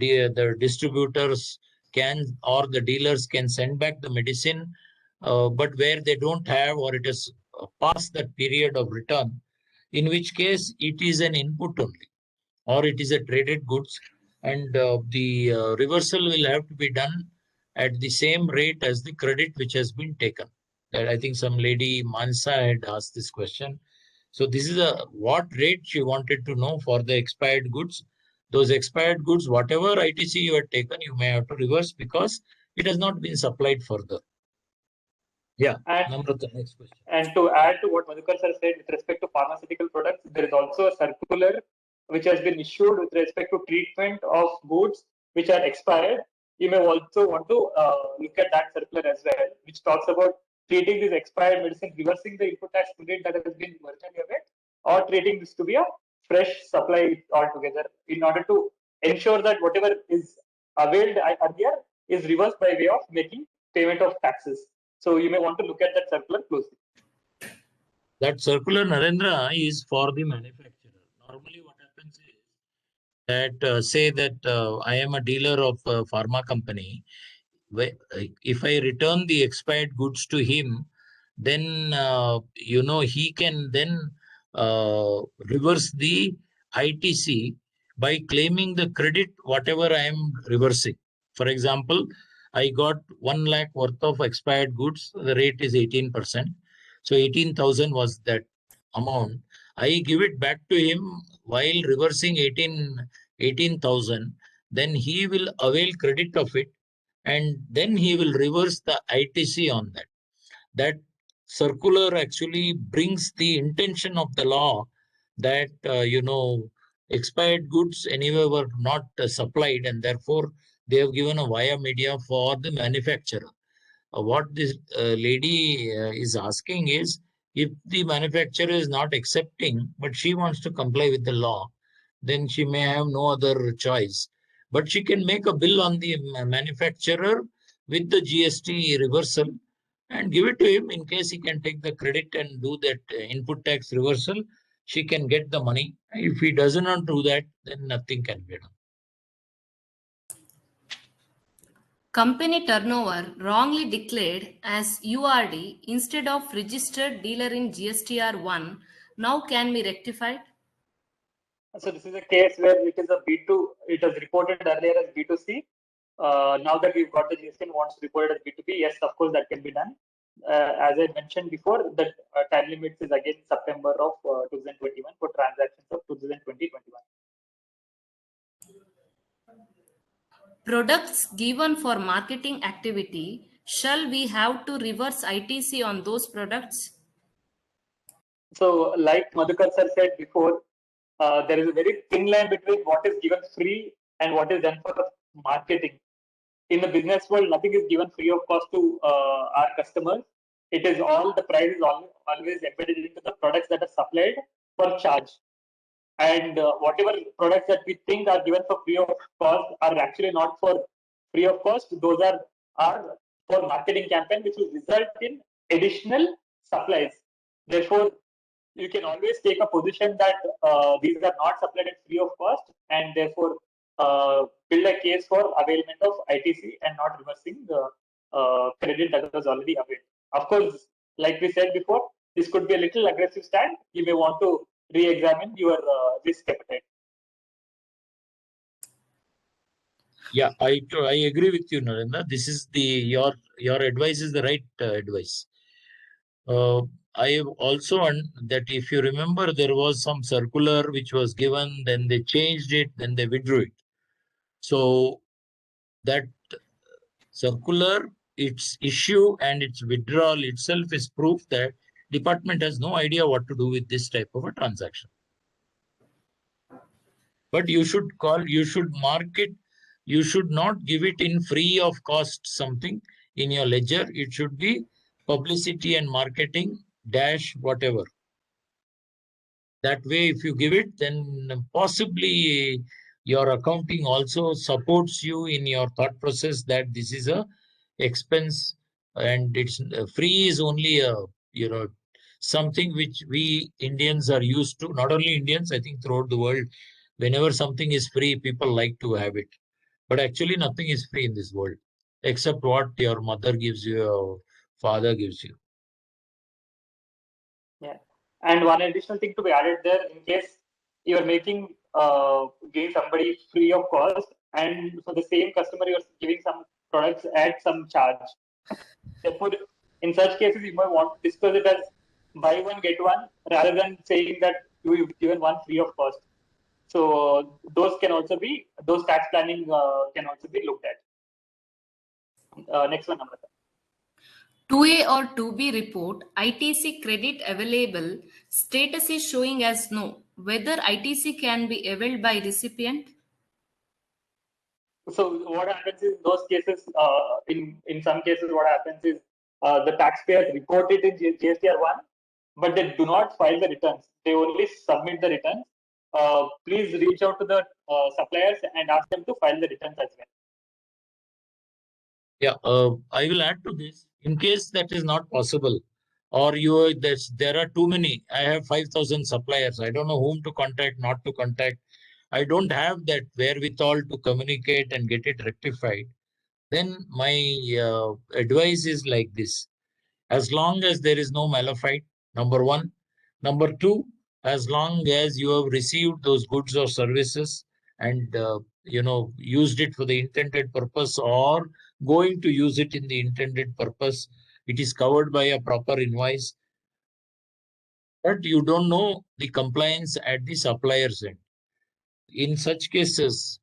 distributors can or the dealers can send back the medicine, but where they don't have or it is past that period of return, in which case it is an input only or it is a traded goods, and the reversal will have to be done at the same rate as the credit which has been taken. I think some lady Mansa had asked this question. So this is what rate she wanted to know for the expired goods. Those expired goods, whatever ITC you had taken, you may have to reverse because it has not been supplied further. Yeah, Namrata, next question. And to add to what Madhukar sir said with respect to pharmaceutical products, there is also a circular which has been issued with respect to treatment of goods which are expired. You may also want to look at that circular as well, which talks about treating this expired medicine, reversing the input tax credit that has been virtually availed, or treating this to be a fresh supply altogether in order to ensure that whatever is availed earlier is reversed by way of making payment of taxes. So you may want to look at that circular closely. That circular, Narendra, is for the manufacturer. Normally what happens is that say that I am a dealer of a pharma company. If I return the expired goods to him, then he can then reverse the ITC by claiming the credit whatever I am reversing. For example, I got 1 lakh worth of expired goods. The rate is 18%. So 18,000 was that amount. I give it back to him while reversing 18,000. Then he will avail credit of it, and then he will reverse the ITC on that. That circular actually brings the intention of the law that, expired goods anyway were not supplied, and therefore they have given a via media for the manufacturer. What this lady is asking is, if the manufacturer is not accepting, but she wants to comply with the law, then she may have no other choice. But she can make a bill on the manufacturer with the GST reversal and give it to him in case he can take the credit and do that input tax reversal. She can get the money. If he does not do that, then nothing can be done. Company turnover wrongly declared as URD instead of registered dealer in GSTR 1 now can be rectified. So this is a case where it is a B2, it was reported earlier as B2C. Now that we've got the GST and wants to report it as B2B, yes, of course, that can be done. As I mentioned before, the time limit is again September of 2021 for transactions of 2020-21. Products given for marketing activity, shall we have to reverse ITC on those products? So, like Madhukar sir said before, there is a very thin line between what is given free and what is done for marketing. In the business world, nothing is given free of cost to our customers. It is all, the price is always embedded into the products that are supplied for charge. And whatever products that we think are given for free of cost are actually not for free of cost. Those are for marketing campaign, which will result in additional supplies. Therefore, you can always take a position that these are not supplied at free of cost, and therefore build a case for availment of ITC and not reversing the credit that was already available. Of course, like we said before, this could be a little aggressive stand. You may want to re-examine your risk appetite. Yeah, I agree with you, Narendra. This is your advice is the right advice. I have also that if you remember, there was some circular which was given, then they changed it, then they withdrew it. So that circular its issue and its withdrawal itself is proof that department has no idea what to do with this type of a transaction. But you should mark it. You should not give it in free of cost something in your ledger. It should be publicity and marketing dash whatever. That way, if you give it, then possibly your accounting also supports you in your thought process that this is a expense, and it's free is only a something which we Indians are used to. Not only Indians, I think throughout the world, whenever something is free, people like to have it. But actually, nothing is free in this world except what your mother gives you, your father gives you. Yeah. And one additional thing to be added there, in case you are making giving somebody free of cost, and for the same customer you're giving some products at some charge. Therefore, in such cases, you might want to discuss it as buy one get one rather than saying that you've given one free of cost. So those tax planning can also be looked at. Next one, Namrata. 2A or 2B report, ITC credit available, status is showing as no. Whether ITC can be availed by recipient? So what happens is those cases, in some cases, what happens is the taxpayers report it in GSTR1, but they do not file the returns. They only submit the returns. Please reach out to the suppliers and ask them to file the returns as well. Yeah, I will add to this. In case that is not possible, or there are too many. I have 5,000 suppliers. I don't know whom to contact, not to contact. I don't have that wherewithal to communicate and get it rectified. Then my advice is like this: as long as there is no malafide, number one. Number two, as long as you have received those goods or services and used it for the intended purpose or going to use it in the intended purpose, it is covered by a proper invoice. But you don't know the compliance at the supplier's end. In such cases,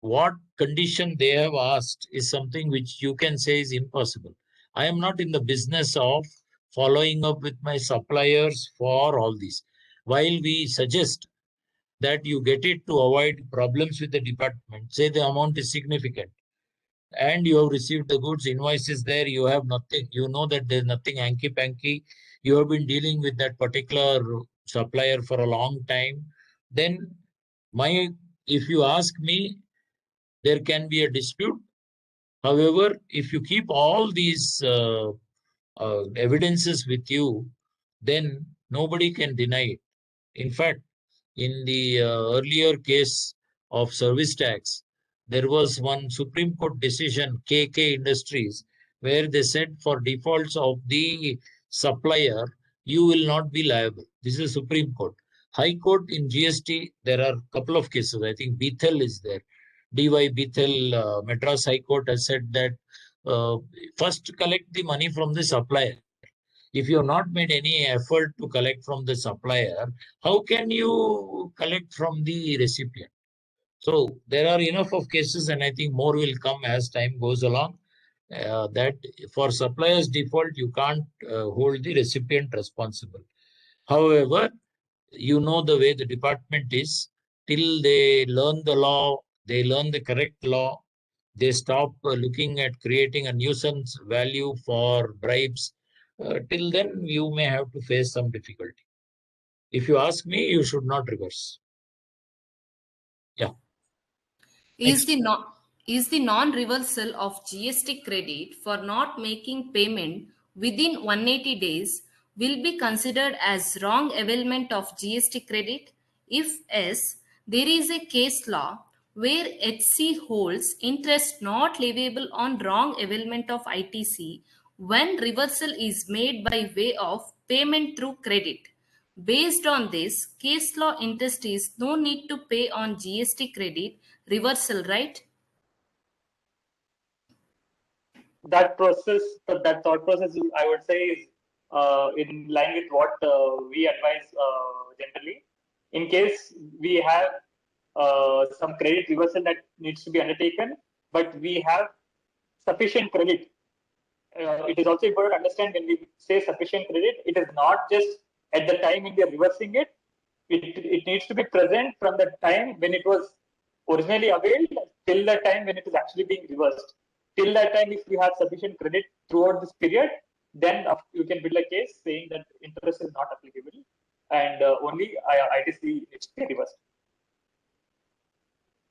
what condition they have asked is something which you can say is impossible. I am not in the business of following up with my suppliers for all this. While we suggest that you get it to avoid problems with the department, say the amount is significant and you have received the goods, invoice is there, you have nothing, you know that there's nothing hanky-panky, you have been dealing with that particular supplier for a long time, then if you ask me, there can be a dispute. However, if you keep all these evidences with you, then nobody can deny it. In fact, in the earlier case of service tax, there was one Supreme Court decision, KK Industries, where they said for defaults of the supplier, you will not be liable. This is Supreme Court. High Court in GST, there are a couple of cases. I think Bethel is there. DY Bethel, Madras High Court has said that first collect the money from the supplier. If you have not made any effort to collect from the supplier, how can you collect from the recipient? So there are enough of cases, and I think more will come as time goes along, that for supplier's default, you can't hold the recipient responsible. However, you know the way the department is, till they learn the law, they learn the correct law, they stop looking at creating a nuisance value for bribes. Till then, you may have to face some difficulty. If you ask me, you should not reverse. Yeah. Is the non-reversal of GST credit for not making payment within 180 days will be considered as wrong availment of GST credit? If yes, there is a case law where HC holds interest not leviable on wrong availment of ITC when reversal is made by way of payment through credit. Based on this, case law interest is no need to pay on GST credit reversal, right? That thought process, I would say, is in line with what we advise generally. In case we have some credit reversal that needs to be undertaken, but we have sufficient credit it is also important to understand when we say sufficient credit, it is not just at the time when we are reversing it. It needs to be present from the time when it was originally availed till the time when it is actually being reversed. Till that time, if you have sufficient credit throughout this period, then you can build a case saying that interest is not applicable and only ITC needs to be reversed.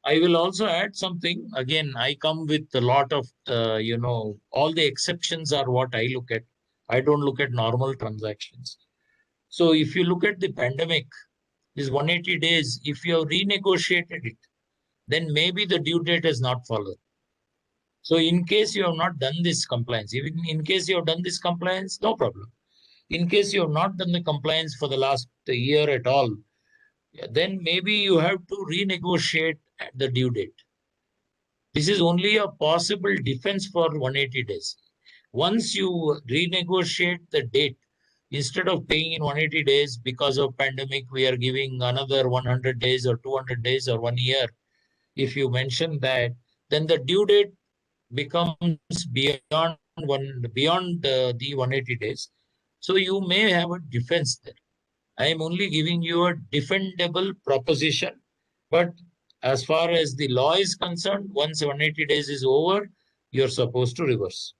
I will also add something. Again, I come with a lot of, all the exceptions are what I look at. I don't look at normal transactions. So if you look at the pandemic, this 180 days, if you have renegotiated it, then maybe the due date has not followed. So in case you have not done this compliance, even in case you have done this compliance, no problem. In case you have not done the compliance for the last year at all, then maybe you have to renegotiate at the due date. This is only a possible defense for 180 days. Once you renegotiate the date, instead of paying in 180 days because of pandemic, we are giving another 100 days or 200 days or 1 year. If you mention that, then the due date becomes beyond the 180 days. So you may have a defense there. I am only giving you a defendable proposition, but as far as the law is concerned, once 180 days is over, you're supposed to reverse.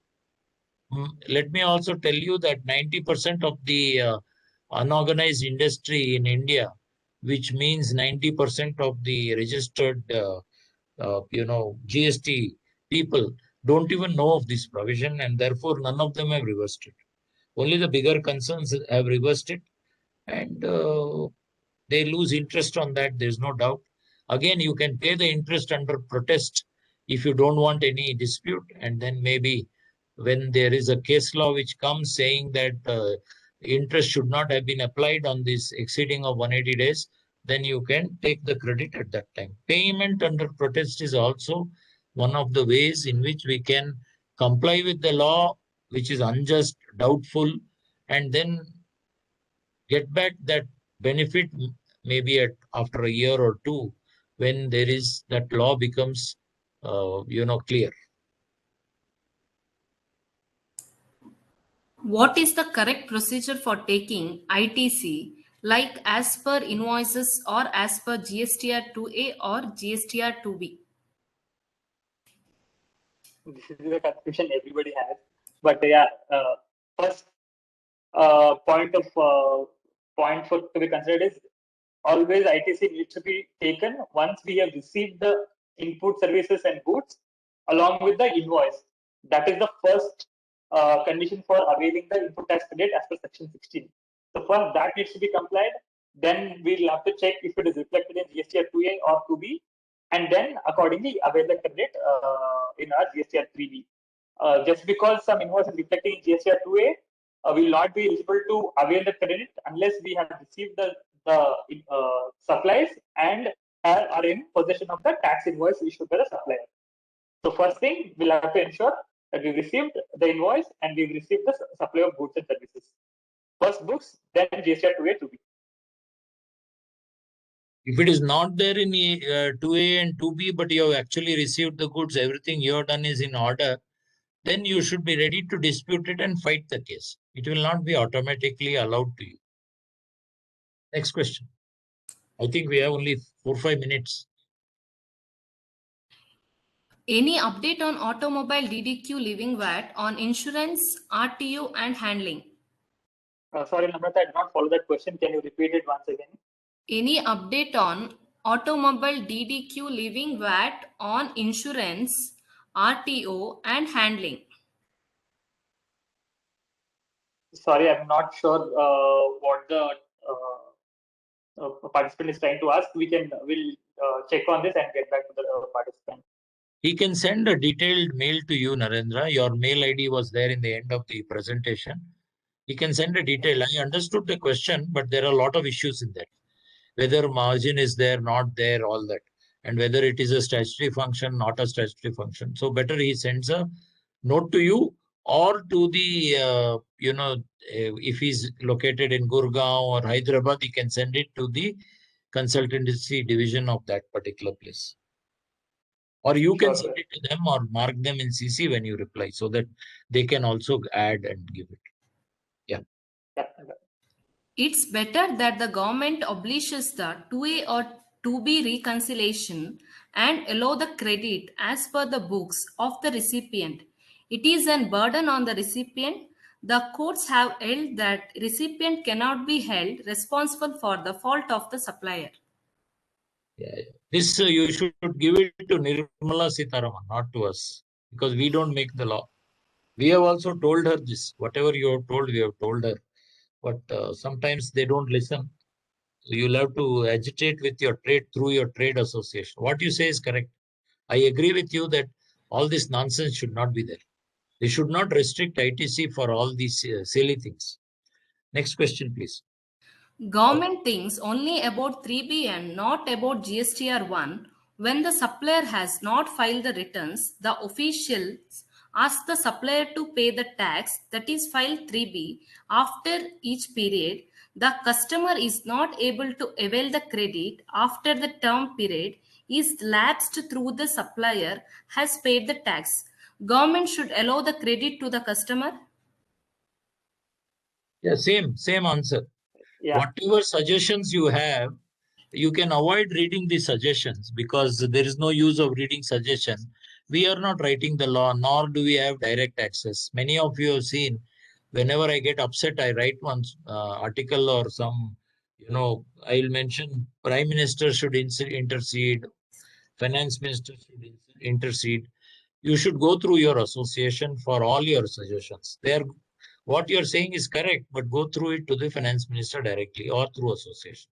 Let me also tell you that 90% of the unorganized industry in India, which means 90% of the registered, GST people don't even know of this provision, and therefore none of them have reversed it. Only the bigger concerns have reversed it, and they lose interest on that. There's no doubt. Again, you can pay the interest under protest if you don't want any dispute, and then maybe when there is a case law which comes saying that interest should not have been applied on this exceeding of 180 days, then you can take the credit at that time. Payment under protest is also one of the ways in which we can comply with the law, which is unjust, doubtful, and then get back that benefit maybe after a year or two when there is that law becomes clear. What is the correct procedure for taking ITC, like as per invoices or as per GSTR 2A or GSTR 2B? This is the confusion everybody has. But yeah, first point for to be considered is always ITC needs to be taken once we have received the input services and goods along with the invoice. That is the first condition for availing the input tax credit as per section 16. So first that needs to be complied. Then we'll have to check if it is reflected in GSTR 2A or 2B, and then accordingly avail the credit in our GSTR 3B. Just because some invoice is reflecting in GSTR 2A, will not be eligible to avail the credit unless we have received the supplies and are in possession of the tax invoice issued by the supplier. So first thing, we'll have to ensure that we received the invoice and we've received the supply of goods and services. First books, then GSTR 2A, 2B. If it is not there in 2A and 2B, but you have actually received the goods, everything you have done is in order, then you should be ready to dispute it and fight the case. It will not be automatically allowed to you. Next question. I think we have only 4 or 5 minutes. Any update on automobile DDQ leaving VAT on insurance, RTO and handling? Sorry, Namrata, I did not follow that question. Can you repeat it once again? Any update on automobile DDQ leaving VAT on insurance, RTO and handling? Sorry, I'm not sure what the participant is trying to ask. We'll check on this and get back to the participant. He can send a detailed mail to you, Narendra. Your mail ID was there in the end of the presentation. He can send a detail. I understood the question, but there are a lot of issues in that. Whether margin is there, not there, all that. And whether it is a statutory function, not a statutory function. So better he sends a note to you or to the, if he's located in Gurgaon or Hyderabad, he can send it to the consultancy division of that particular place. Or you can Sure, send sir. it to them or mark them in CC when you reply so that they can also add and give it. Yeah. It's better that the government abolishes the 2A or 2B reconciliation and allow the credit as per the books of the recipient. It is a burden on the recipient. The courts have held that recipient cannot be held responsible for the fault of the supplier. Yeah. This you should give it to Nirmala Sitharaman, not to us, because we don't make the law. We have also told her this. Whatever you have told, we have told her. But sometimes they don't listen. So you'll have to agitate with your trade through your trade association. What you say is correct. I agree with you that all this nonsense should not be there. They should not restrict ITC for all these silly things. Next question, please. Government thinks only about 3B and not about GSTR1. When the supplier has not filed the returns, the officials ask the supplier to pay the tax that is filed 3B after each period. The customer is not able to avail the credit after the term period is lapsed through the supplier has paid the tax. Government should allow the credit to the customer. Yeah, same answer. Yeah. Whatever suggestions you have, you can avoid reading the suggestions because there is no use of reading suggestion. We are not writing the law, nor do we have direct access. Many of you have seen, whenever I get upset, I write one article or some, I'll mention Prime Minister should intercede, Finance Minister should intercede. You should go through your association for all your suggestions. What you're saying is correct, but go through it to the Finance Minister directly or through association.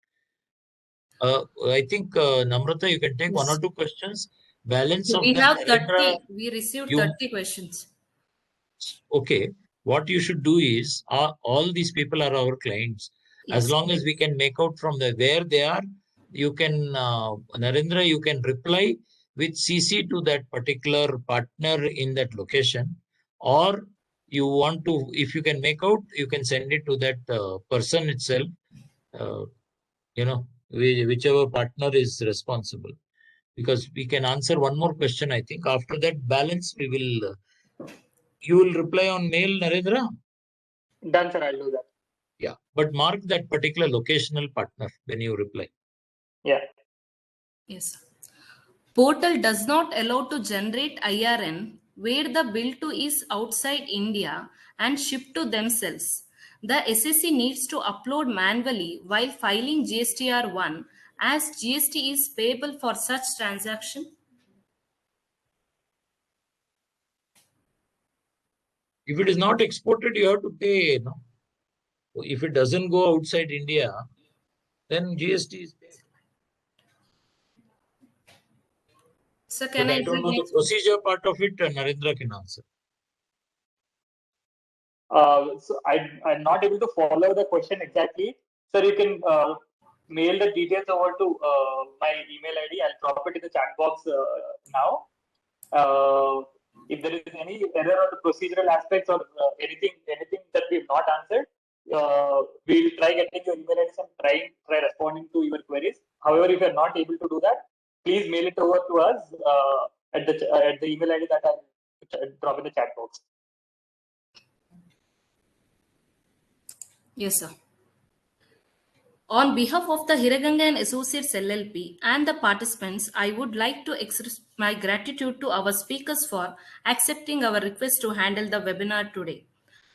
I think, Namrata, you can take one or two questions. Balance of We them, have Narendra, 30. We received you 30 questions. okay. What you should do is, all these people are our clients. As Yes. long as we can make out from where they are, you can, Narendra, you can reply with CC to that particular partner in that location, or you want to, if you can make out, you can send it to that person itself. Uh, whichever partner is responsible, because we can answer one more question. I think after that balance you will reply on mail, Narendra. Done, sir. I'll do that. Yeah, but mark that particular locational partner when you reply. Yeah. Yes. Portal does not allow to generate IRN where the bill to is outside India and shipped to themselves. The SSC needs to upload manually while filing GSTR1 as GST is payable for such transaction. If it is not exported, you have to pay. No? If it doesn't go outside India, then GST is paid. So But I don't know the procedure part of it. Narendra can answer. So I'm not able to follow the question exactly. Sir, you can mail the details over to my email ID. I'll drop it in the chat box now. If there is any error on the procedural aspects or anything that we have not answered, we'll try getting your email address and try responding to your queries. However, if you're not able to do that, please mail it over to us at the email ID that I'll drop in the chat box. Yes, sir. On behalf of the Hiraganga and Associates LLP and the participants, I would like to express my gratitude to our speakers for accepting our request to handle the webinar today.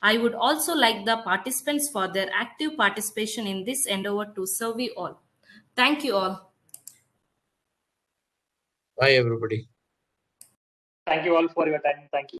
I would also like the participants for their active participation in this endeavor to serve you all. Thank you all. Bye, everybody. Thank you all for your time. Thank you.